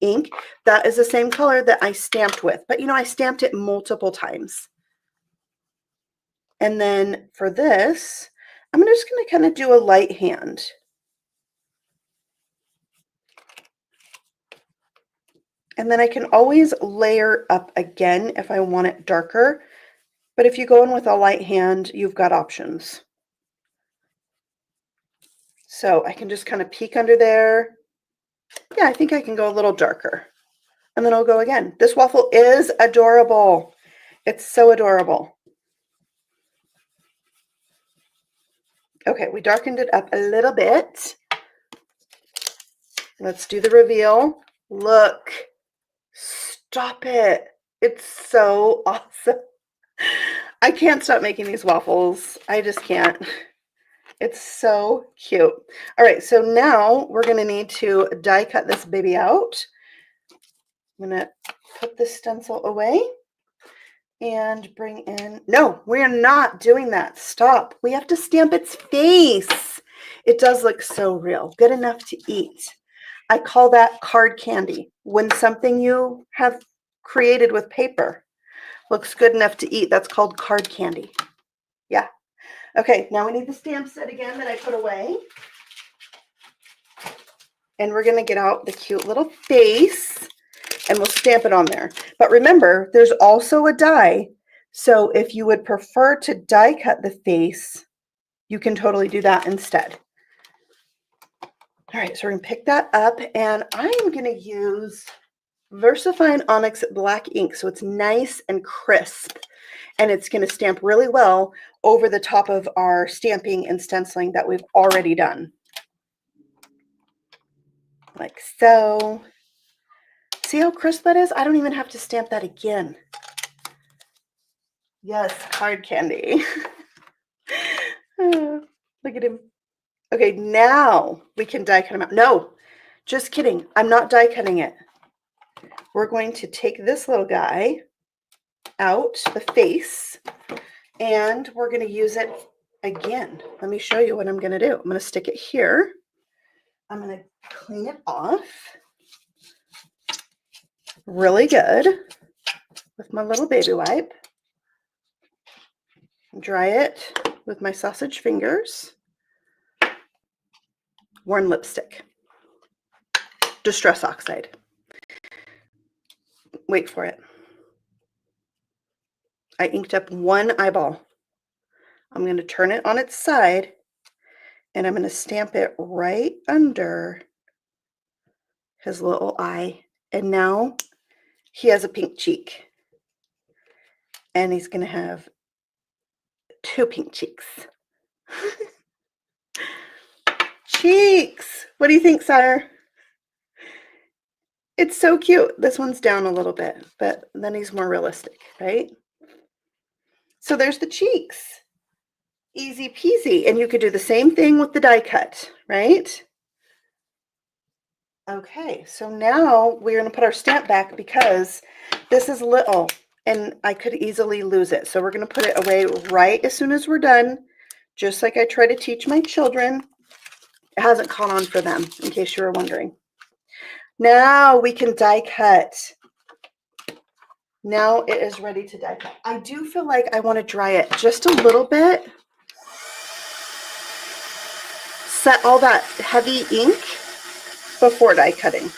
ink. That is the same color that I stamped with, but I stamped it multiple times. And then for this, I'm just going to kind of do a light hand. And then I can always layer up again if I want it darker. But if you go in with a light hand, you've got options. So I can just kind of peek under there. Yeah, I think I can go a little darker. And then I'll go again. This waffle is adorable. It's so adorable. Okay, we darkened it up a little bit. Let's do the reveal. Look. Stop it. It's so awesome. I can't stop making these waffles. I just can't. It's so cute. All right, so now we're going to need to die cut this baby out. I'm going to put this stencil away and bring in... No, we're not doing that. Stop. We have to stamp its face. It does look so real. Good enough to eat. I call that card candy. When something you have created with paper looks good enough to eat, that's called card candy. Yeah. Okay, now we need the stamp set again that I put away. And we're going to get out the cute little face and we'll stamp it on there. But remember, there's also a die. So if you would prefer to die cut the face, you can totally do that instead. All right, so we're going to pick that up, and I'm going to use VersaFine Onyx black ink, so it's nice and crisp, and it's going to stamp really well over the top of our stamping and stenciling that we've already done. Like so. See how crisp that is? I don't even have to stamp that again. Yes, card candy. Look at him. Okay, now we can die cut him out. No, just kidding. I'm not die cutting it. We're going to take this little guy out, the face, and we're going to use it again. Let me show you what I'm going to do. I'm going to stick it here. I'm going to clean it off really good with my little baby wipe. Dry it with my sausage fingers. Worn lipstick. Distress oxide. Wait for it. I inked up one eyeball. I'm going to turn it on its side, and I'm going to stamp it right under his little eye. And now he has a pink cheek. And he's going to have 2 pink cheeks. Cheeks! What do you think, sire? It's so cute. This one's down a little bit, but then he's more realistic, right? So there's the cheeks. Easy peasy. And you could do the same thing with the die cut, right? Okay, so now we're going to put our stamp back because this is little and I could easily lose it. So we're going to put it away right as soon as we're done, just like I try to teach my children. It hasn't caught on for them, in case you were wondering. Now we can die cut. Now it is ready to die cut. I do feel like I want to dry it just a little bit. Set all that heavy ink before die cutting.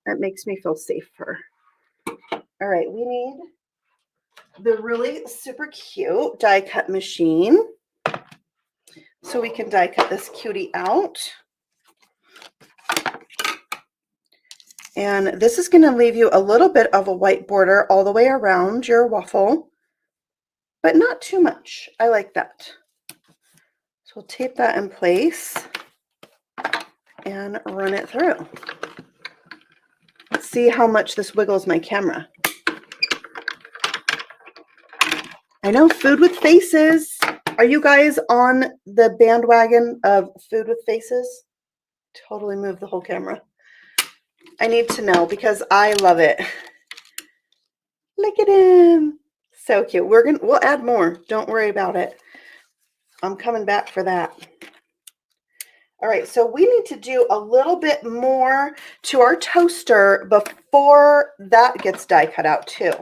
That makes me feel safer. All right, we need the really super cute die cut machine so we can die cut this cutie out. And this is going to leave you a little bit of a white border all the way around your waffle, but not too much. I like that. So we'll tape that in place and run it through. Let's see how much this wiggles my camera. I know, food with faces. Are you guys on the bandwagon of food with faces? Totally move the whole camera. I need to know because I love it. Look at him. So cute. We'll add more. Don't worry about it. I'm coming back for that. All right, so we need to do a little bit more to our toaster before that gets die cut out too.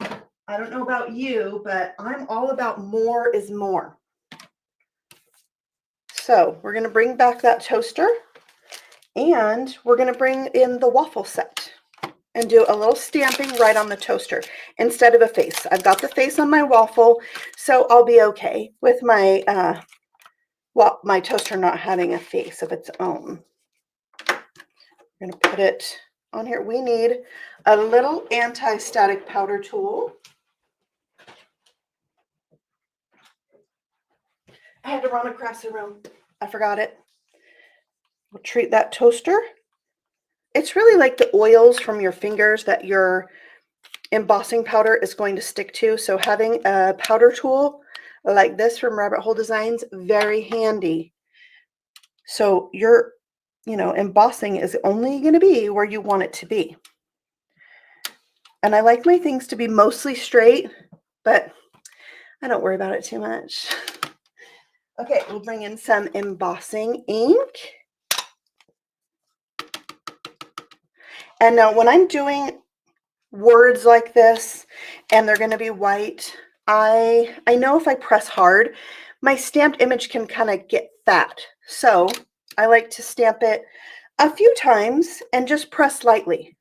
I don't know about you, but I'm all about more is more. So we're going to bring back that toaster and we're going to bring in the waffle set and do a little stamping right on the toaster instead of a face. I've got the face on my waffle, so I'll be okay with my my toaster not having a face of its own. We're going to put it on here. We need a little anti-static powder tool. I had to run across the room. I forgot it. We'll treat that toaster. It's really like the oils from your fingers that your embossing powder is going to stick to. So having a powder tool like this from Rabbit Hole Designs, very handy. So your, embossing is only going to be where you want it to be. And I like my things to be mostly straight, but I don't worry about it too much. Okay, we'll bring in some embossing ink. And now when I'm doing words like this and they're going to be white, I know if I press hard, my stamped image can kind of get fat. So I like to stamp it a few times and just press lightly.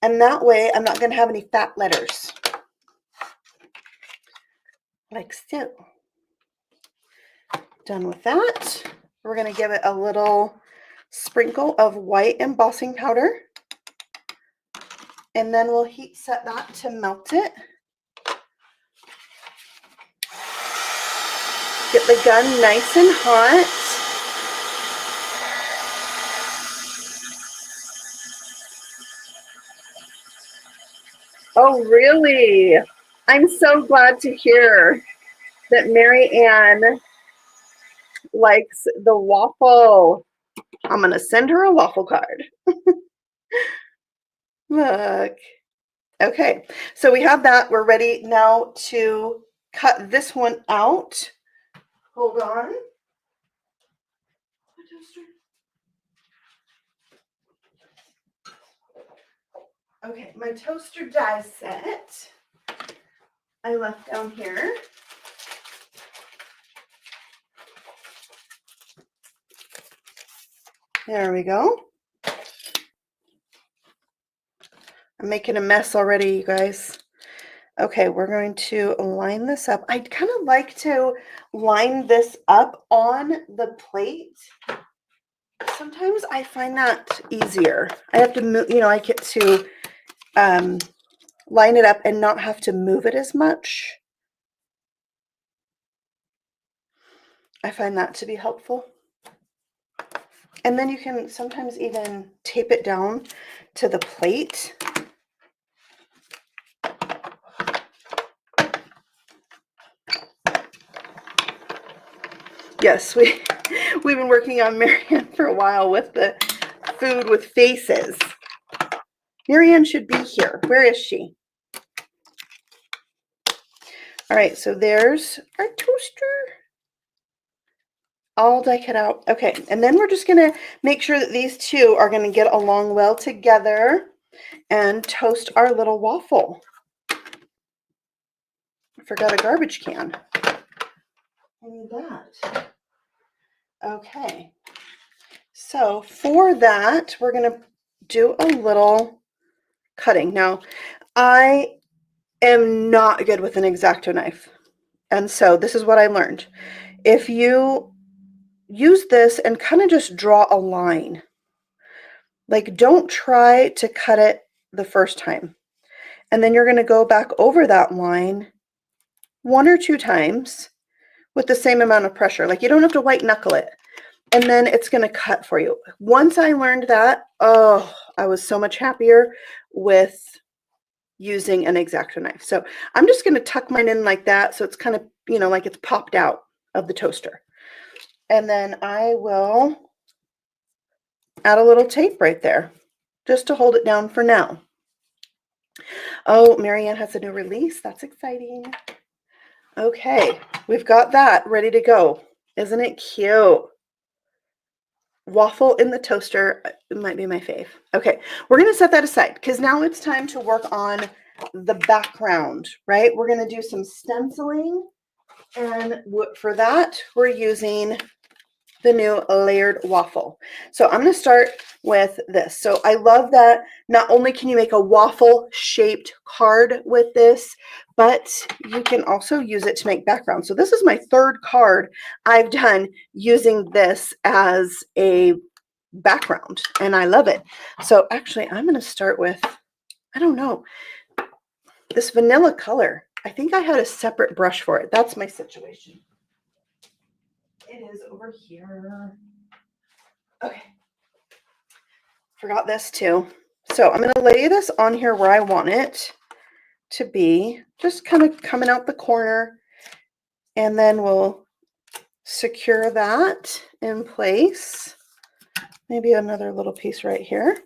And that way I'm not going to have any fat letters. Like so. Done with that. We're going to give it a little sprinkle of white embossing powder. And then we'll heat set that to melt it. Get the gun nice and hot. Oh, really? I'm so glad to hear that Mary Ann likes the waffle. I'm going to send her a waffle card. Look. Okay, so we have that. We're ready now to cut this one out. Hold on. Okay, my toaster die set I left down here. There we go. I'm making a mess already, you guys. Okay, we're going to line this up. I kind of like to line this up on the plate. Sometimes I find that easier. I have to move, I get to line it up and not have to move it as much. I find that to be helpful. And then you can sometimes even tape it down to the plate. Yes, we've been working on Marianne for a while with the food with faces. Marianne should be here. Where is she? All right, so there's our toaster. All decked out. Okay, and then we're just gonna make sure that these two are gonna get along well together and toast our little waffle. I forgot a garbage can. I need that. Okay, so for that, we're gonna do a little cutting. Now, I am not good with an X-Acto knife, and so this is what I learned. If you use this and kind of just draw a line, like don't try to cut it the first time, and then you're going to go back over that line 1 or 2 times with the same amount of pressure. Like you don't have to white knuckle it, and then it's going to cut for you. Once I learned that, oh, I was so much happier with using an X-Acto knife. So I'm just going to tuck mine in like that, so it's kind of, you know, like it's popped out of the toaster. And then I will add a little tape right there just to hold it down for now. Oh, Marianne has a new release. That's exciting. Okay, we've got that ready to go. Isn't it cute? Waffle in the toaster. It might be my fave. Okay, we're going to set that aside because now it's time to work on the background, right? We're going to do some stenciling, and for that, we're using the new layered waffle. So I'm going to start with this. So I love that not only can you make a waffle shaped card with this, but you can also use it to make background. So this is my 3rd card I've done using this as a background, and I love it. So actually I'm going to start with, I don't know, this vanilla color. I think I had a separate brush for it. That's my situation. It is over here. Okay. Forgot this too. So I'm going to lay this on here where I want it to be, just kind of coming out the corner, and then we'll secure that in place. Maybe another little piece right here.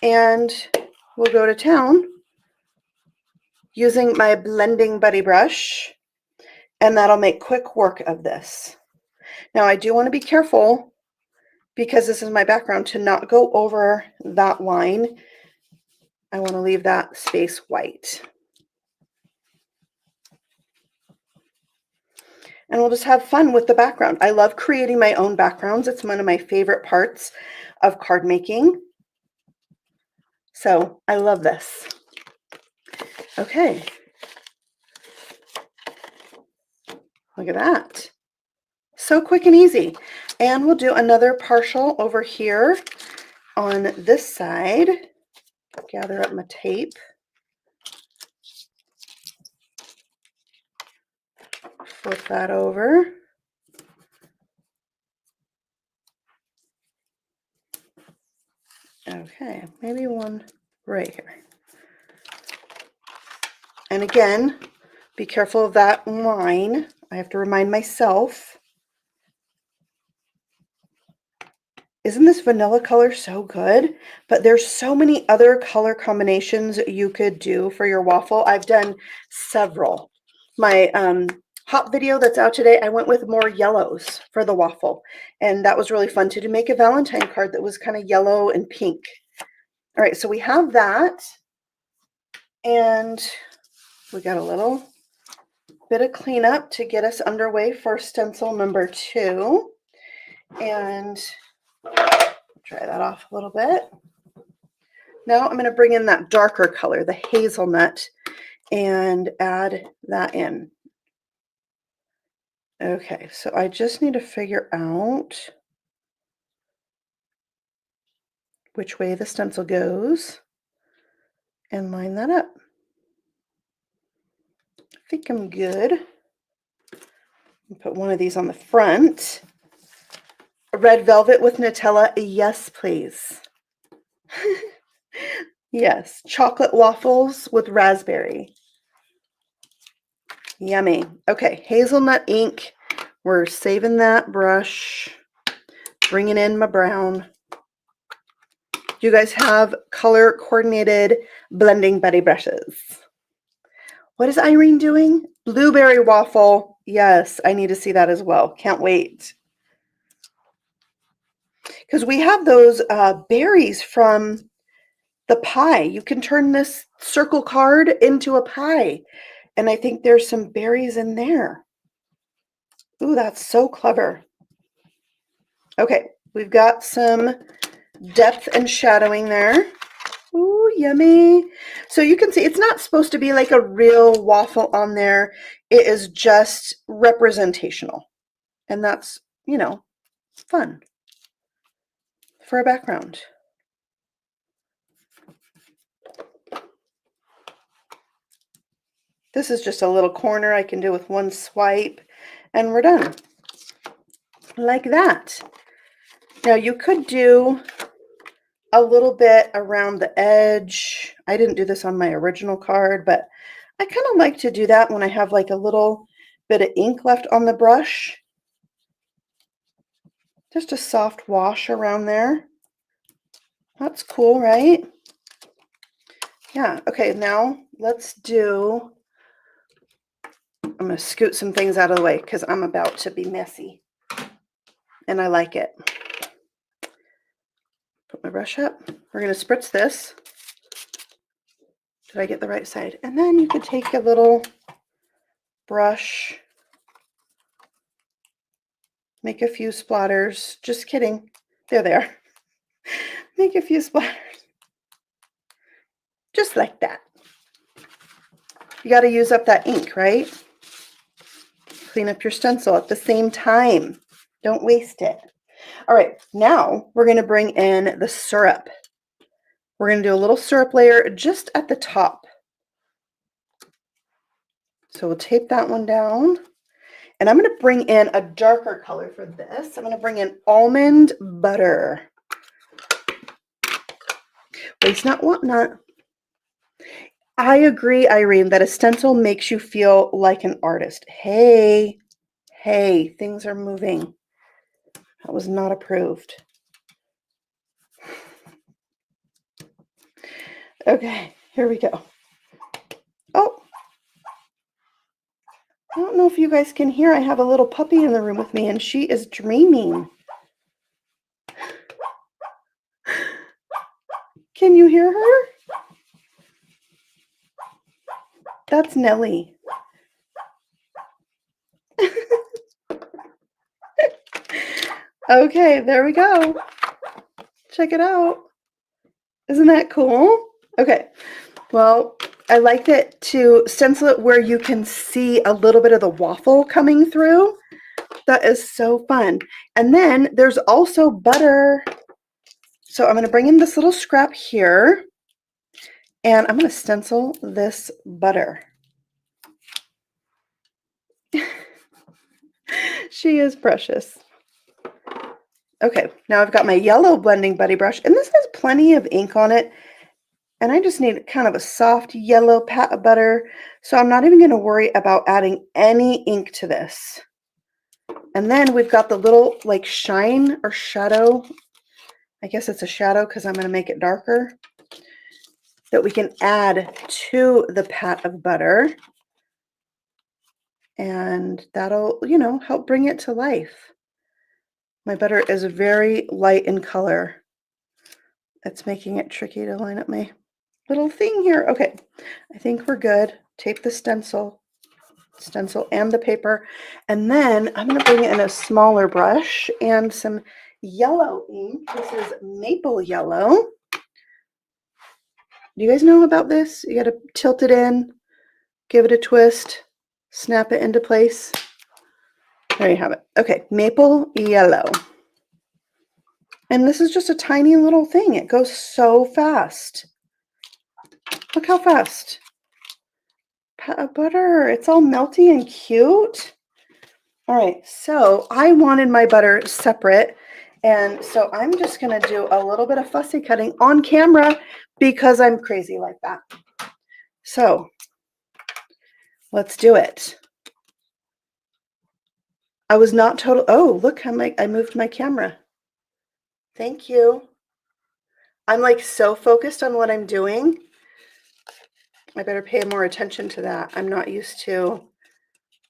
And we'll go to town using my blending buddy brush, and that'll make quick work of this. Now I do want to be careful, because this is my background, to not go over that line. I want to leave that space white. And we'll just have fun with the background. I love creating my own backgrounds. It's one of my favorite parts of card making. So I love this. Okay. Look at that. So quick and easy. And we'll do another partial over here on this side. Gather up my tape. Flip that over. Okay, maybe one right here. And again, be careful of that line. I have to remind myself. Isn't this vanilla color so good? But there's so many other color combinations you could do for your waffle. I've done several. My hop video that's out today, I went with more yellows for the waffle. And that was really fun to make a Valentine card that was kind of yellow and pink. All right, so we have that. And we got a little bit of cleanup to get us underway for stencil number 2. And dry that off a little bit. Now I'm going to bring in that darker color, the hazelnut, and add that in. Okay, so I just need to figure out which way the stencil goes and line that up. I think I'm good. Put one of these on the front. Red velvet with Nutella, yes, please. Yes, chocolate waffles with raspberry. Yummy. Okay, hazelnut ink We're saving that brush, bringing in my brown. You guys have color coordinated blending buddy brushes. What is Irene doing? Blueberry waffle. Yes, I need to see that as well. Can't wait. Because we have those berries from the pie. You can turn this circle card into a pie. And I think there's some berries in there. Ooh, that's so clever. Okay, we've got some depth and shadowing there. Ooh, yummy. So you can see it's not supposed to be like a real waffle on there. It is just representational. And that's, you know, fun for a background. This is just a little corner I can do with one swipe, and we're done. Like that. Now you could do a little bit around the edge. I didn't do this on my original card, but I kind of like to do that when I have like a little bit of ink left on the brush. Just a soft wash around there. That's cool, right? Yeah, okay, now let's do, I'm going to scoot some things out of the way because I'm about to be messy. And I like it. Put my brush up. We're going to spritz this. Did I get the right side? And then you could take a little brush, make a few splatters. Just kidding. There they are. Make a few splatters. Just like that. You got to use up that ink, right? Clean up your stencil at the same time. Don't waste it. All right, now we're going to bring in the syrup. We're going to do a little syrup layer just at the top. So we'll tape that one down. And I'm going to bring in a darker color for this. I'm going to bring in almond butter. Waste not, want not. I agree, Irene, that a stencil makes you feel like an artist. Hey, things are moving. That was not approved. Okay, here we go. Oh, I don't know if you guys can hear. I have a little puppy in the room with me, and she is dreaming. Can you hear her? That's Nellie. Okay, there we go. Check it out. Isn't that cool? Okay, well, I like it to stencil it where you can see a little bit of the waffle coming through. That is so fun. And then there's also butter. So I'm going to bring in this little scrap here, and I'm going to stencil this butter. She is precious. Okay, now I've got my yellow blending buddy brush, and this has plenty of ink on it, and I just need kind of a soft yellow pat of butter, so I'm not even going to worry about adding any ink to this. And then we've got the little like shine or shadow, I guess it's a shadow because I'm going to make it darker, that we can add to the pat of butter. And that'll, you know, help bring it to life. My butter is very light in color. It's making it tricky to line up my little thing here. Okay, I think we're good. Tape the stencil and the paper. And then I'm going to bring in a smaller brush and some yellow ink. This is maple yellow. Do you guys know about this? You got to tilt it in, give it a twist, snap it into place. There you have it. Okay, maple yellow. And this is just a tiny little thing. It goes so fast. Look how fast. Pat of butter. It's all melty and cute. All right, so I wanted my butter separate. And so I'm just going to do a little bit of fussy cutting on camera because I'm crazy like that. So let's do it. I was not total. Oh, look how I moved my camera. Thank you. I'm like so focused on what I'm doing. I better pay more attention to that. I'm not used to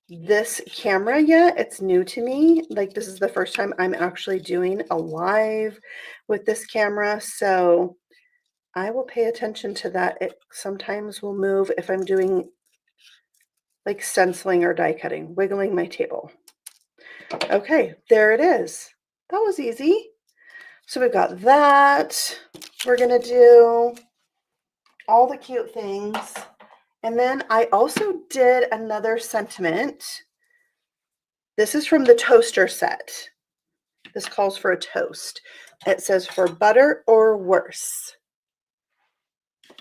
this camera yet. It's new to me. Like this is the first time I'm actually doing a live with this camera. So I will pay attention to that. It sometimes will move if I'm doing like stenciling or die cutting, wiggling my table. Okay, there it is. That was easy. So we've got that. We're gonna do all the cute things. And then I also did another sentiment. This is from the toaster set. This calls for a toast. It says for butter or worse.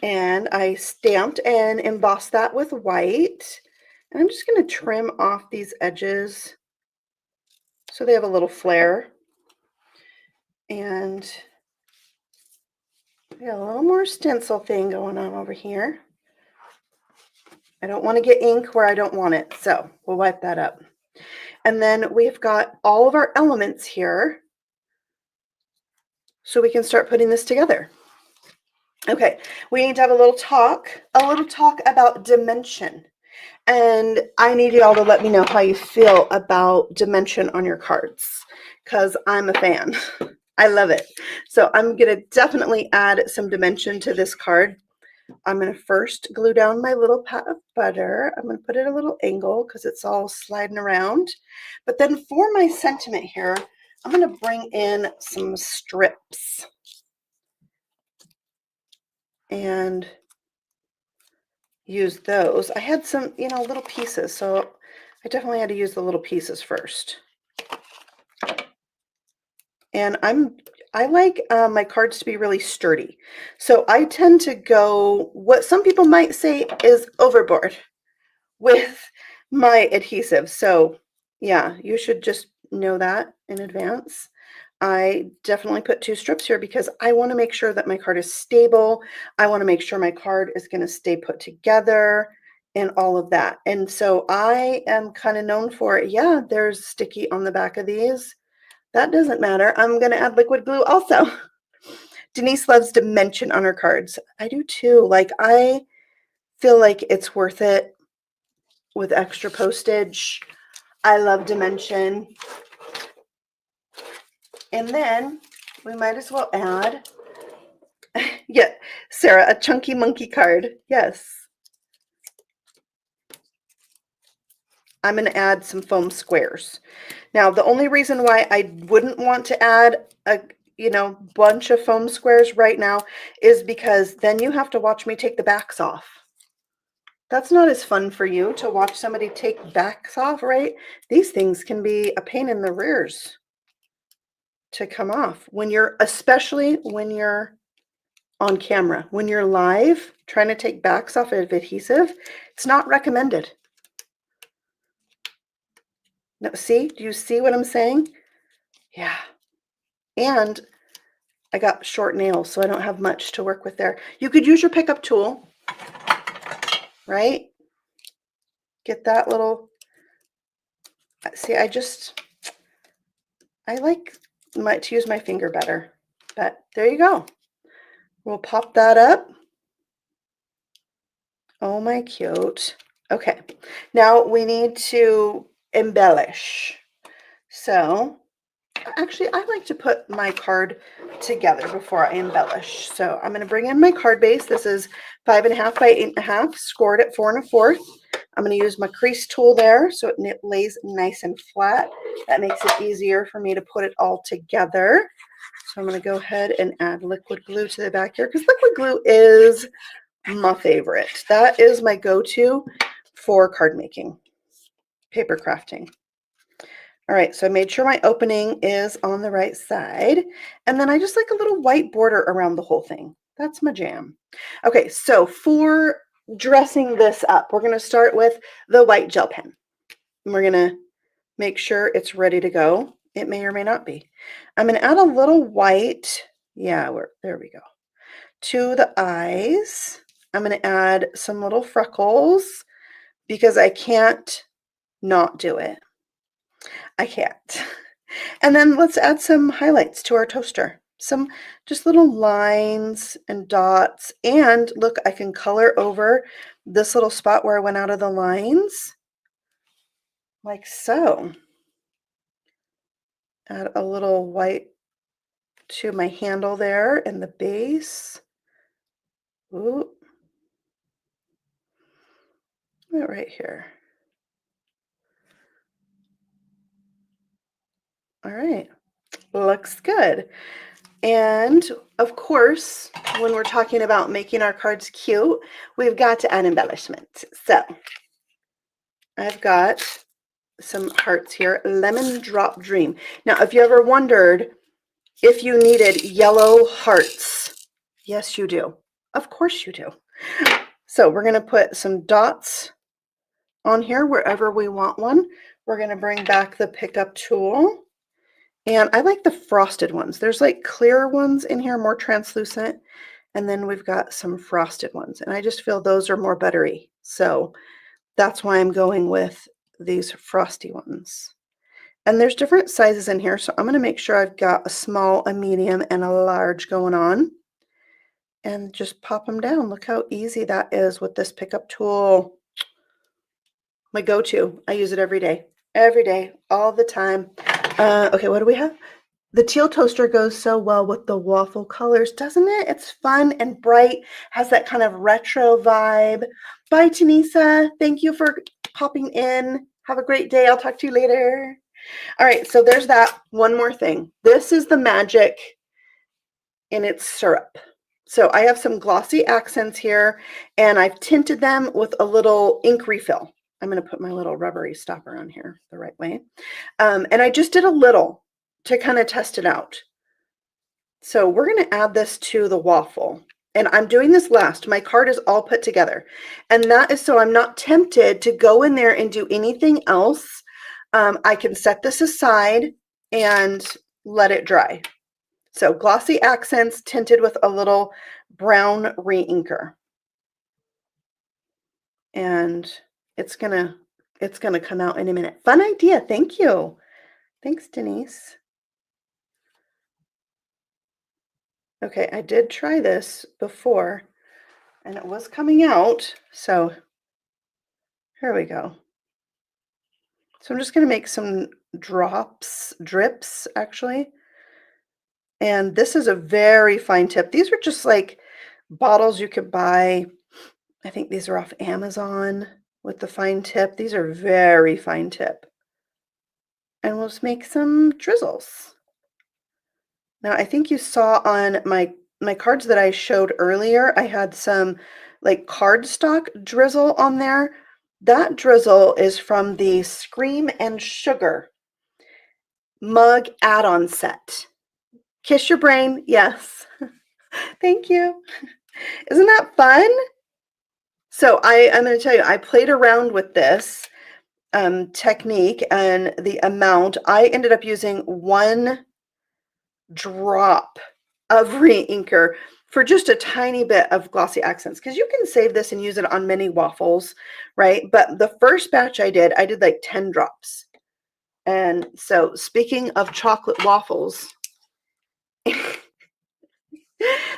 And I stamped and embossed that with white. And I'm just going to trim off these edges so they have a little flare. And we got a little more stencil thing going on over here. I don't want to get ink where I don't want it, so we'll wipe that up. And then we've got all of our elements here, so we can start putting this together. Okay, we need to have a little talk about dimension. And I need you all to let me know how you feel about dimension on your cards, because I'm a fan. I love it. So I'm going to definitely add some dimension to this card. I'm going to first glue down my little pat of butter. I'm going to put it at a little angle because it's all sliding around. But then for my sentiment here, I'm going to bring in some strips. And use those. I had some, little pieces, so I definitely had to use the little pieces first. And I like my cards to be really sturdy. So I tend to go what some people might say is overboard with my adhesive. So yeah, you should just know that in advance. I definitely put 2 strips here because I want to make sure that my card is stable. I want to make sure my card is going to stay put together and all of that. And so I am kind of known for it. Yeah, there's sticky on the back of these. That doesn't matter. I'm going to add liquid glue also. Denise loves dimension on her cards. I do too. Like I feel like it's worth it with extra postage. I love dimension. And then we might as well add, yeah, Sarah, a chunky monkey card. Yes. I'm going to add some foam squares. Now, the only reason why I wouldn't want to add a, bunch of foam squares right now is because then you have to watch me take the backs off. That's not as fun for you to watch somebody take backs off, right? These things can be a pain in the rears to come off especially when you're on camera. When you're live trying to take backs off of adhesive, it's not recommended. No, see, do you see what I'm saying? Yeah. And I got short nails, so I don't have much to work with there. You could use your pickup tool, right? Get that little, see, I like to use my finger better, but there you go. We'll pop that up. Oh my cute. Okay, now we need to embellish. So actually, I like to put my card together before I embellish. So I'm going to bring in my card base. This is 5.5 by 8.5, scored at 4 1/4. I'm going to use my crease tool there so it lays nice and flat. That makes it easier for me to put it all together. So I'm going to go ahead and add liquid glue to the back here because liquid glue is my favorite. That is my go-to for card making, paper crafting. All right, so I made sure my opening is on the right side. And then I just like a little white border around the whole thing. That's my jam. Okay, so for dressing this up, we're going to start with the white gel pen. And we're going to make sure it's ready to go. It may or may not be. I'm going to add a little white. Yeah, there we go. To the eyes. I'm going to add some little freckles because I can't not do it. I can't. And then let's add some highlights to our toaster. Some just little lines and dots. And look, I can color over this little spot where I went out of the lines, like so. Add a little white to my handle there and the base. Ooh. Right here. All right, looks good. And of course, when we're talking about making our cards cute, we've got to add embellishment. So I've got some hearts here, Lemon Drop Dream. Now, if you ever wondered if you needed yellow hearts, yes, you do. Of course you do. So we're going to put some dots on here wherever we want one. We're going to bring back the pickup tool. And I like the frosted ones. There's like clear ones in here, more translucent. And then we've got some frosted ones. And I just feel those are more buttery. So that's why I'm going with these frosty ones. And there's different sizes in here. So I'm going to make sure I've got a small, a medium, and a large going on. And just pop them down. Look how easy that is with this pickup tool. My go-to. I use it every day, all the time. Okay, what do we have? The teal toaster goes so well with the waffle colors, doesn't it? It's fun and bright, has that kind of retro vibe. Bye, Tanisa. Thank you for popping in. Have a great day. I'll talk to you later. All right, so there's that. One more thing. This is the magic in its syrup. So I have some glossy accents here, and I've tinted them with a little ink refill. I'm going to put my little rubbery stopper on here the right way. And I just did a little to kind of test it out. So we're going to add this to the waffle. And I'm doing this last. My card is all put together. And that is so I'm not tempted to go in there and do anything else. I can set this aside and let it dry. So glossy accents tinted with a little brown re-inker. And it's gonna come out in a minute. Fun idea. Thank you. Thanks, Denise. Okay, I did try this before and it was coming out. So here we go. So I'm just going to make some drips actually. And this is a very fine tip. These are just like bottles you could buy. I think these are off Amazon with the fine tip. These are very fine tip. And we'll just make some drizzles. Now, I think you saw on my cards that I showed earlier, I had some like cardstock drizzle on there. That drizzle is from the Scream and Sugar mug add-on set. Kiss your brain. Yes. Thank you. Isn't that fun? So I'm going to tell you, I played around with this technique and the amount. I ended up using 1 drop of re-inker for just a tiny bit of glossy accents, because you can save this and use it on many waffles, right? But the first batch I did like 10 drops. And so speaking of chocolate waffles,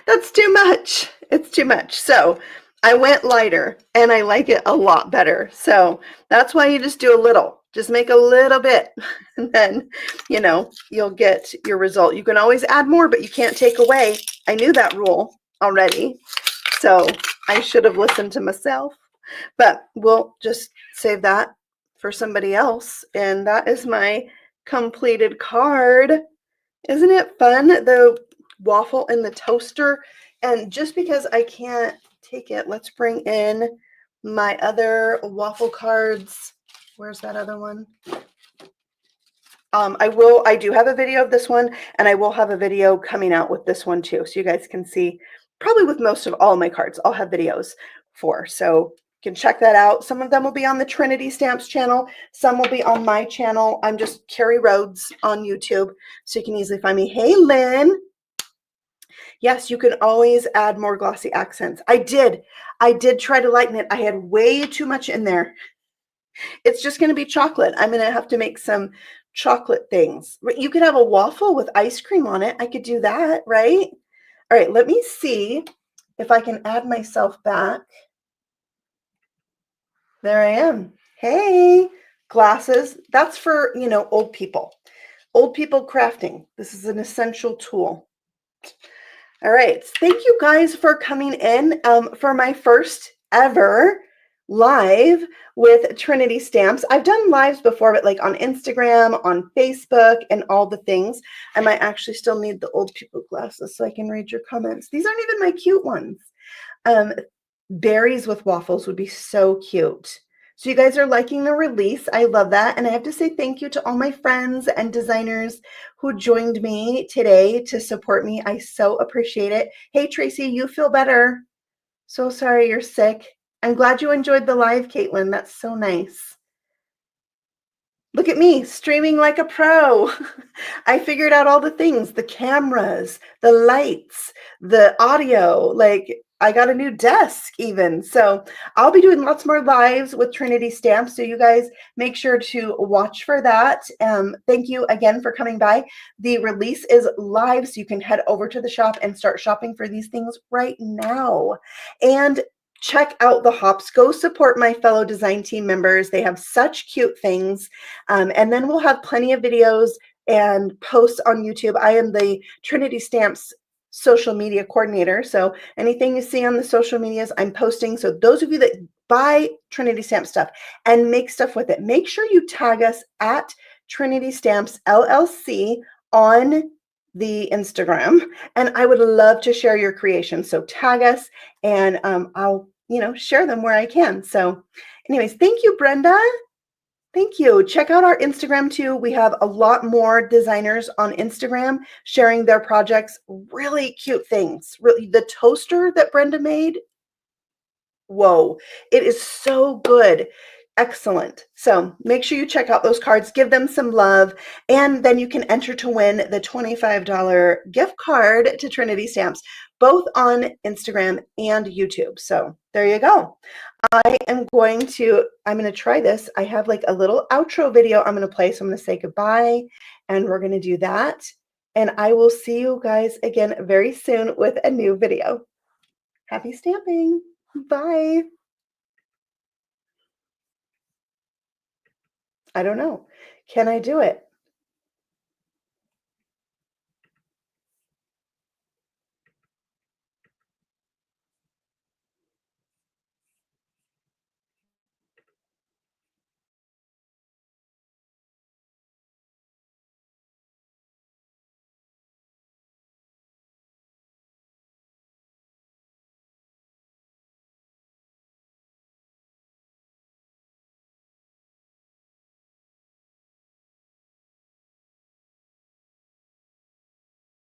that's too much. It's too much. So I went lighter and I like it a lot better. So that's why you just do a little. Just make a little bit and then, you know, you'll get your result. You can always add more, but you can't take away. I knew that rule already. So I should have listened to myself, but we'll just save that for somebody else. And that is my completed card. Isn't it fun? The waffle in the toaster. And just because I can't take it, let's bring in my other waffle cards. Where's that other one? I do have a video of this one, and I will have a video coming out with this one too. So you guys can see, probably with most of all my cards, I'll have videos for. So you can check that out. Some of them will be on the Trinity Stamps channel. Some will be on my channel. I'm just Carrie Rhodes on YouTube. So you can easily find me. Hey, Lynn. Yes, you can always add more glossy accents. I did try to lighten it. I had way too much in there. It's just going to be chocolate. I'm going to have to make some chocolate things. You could have a waffle with ice cream on it. I could do that, right? All right, let me see if I can add myself back. There I am. Hey, glasses. That's for, old people. Old people crafting. This is an essential tool. All right. Thank you guys for coming in for my first ever live with Trinity Stamps. I've done lives before, but like on Instagram, on Facebook, and all the things. I might actually still need the old people glasses so I can read your comments. These aren't even my cute ones. Berries with waffles would be so cute. So you guys are liking the release. I love that. And I have to say thank you to all my friends and designers who joined me today to support me. I so appreciate it. Hey, Tracy, you feel better. So sorry you're sick. I'm glad you enjoyed the live, Caitlin. That's so nice. Look at me streaming like a pro. I figured out all the things, the cameras, the lights, the audio, like I got a new desk even. So I'll be doing lots more lives with Trinity Stamps. So you guys make sure to watch for that. Thank you again for coming by. The release is live, so you can head over to the shop and start shopping for these things right now. And check out the hops. Go support my fellow design team members. They have such cute things. And then we'll have plenty of videos and posts on YouTube. I am the Trinity Stamps social media coordinator. So anything you see on the social medias, I'm posting. So those of you that buy Trinity Stamp stuff and make stuff with it, make sure you tag us at Trinity Stamps LLC on the Instagram, and I would love to share your creation. So tag us, and I'll share them where I can. So anyways, thank you, Brenda. Thank you. Check out our Instagram too. We have a lot more designers on Instagram sharing their projects, really cute things. Really, the toaster that Brenda made, whoa, it is so good. Excellent. So make sure you check out those cards, give them some love, and then you can enter to win the $25 gift card to Trinity Stamps, both on Instagram and YouTube. So there you go. I'm going to try this. I have like a little outro video I'm going to play. So I'm going to say goodbye, and we're going to do that. And I will see you guys again very soon with a new video. Happy stamping. Bye. I don't know. Can I do it?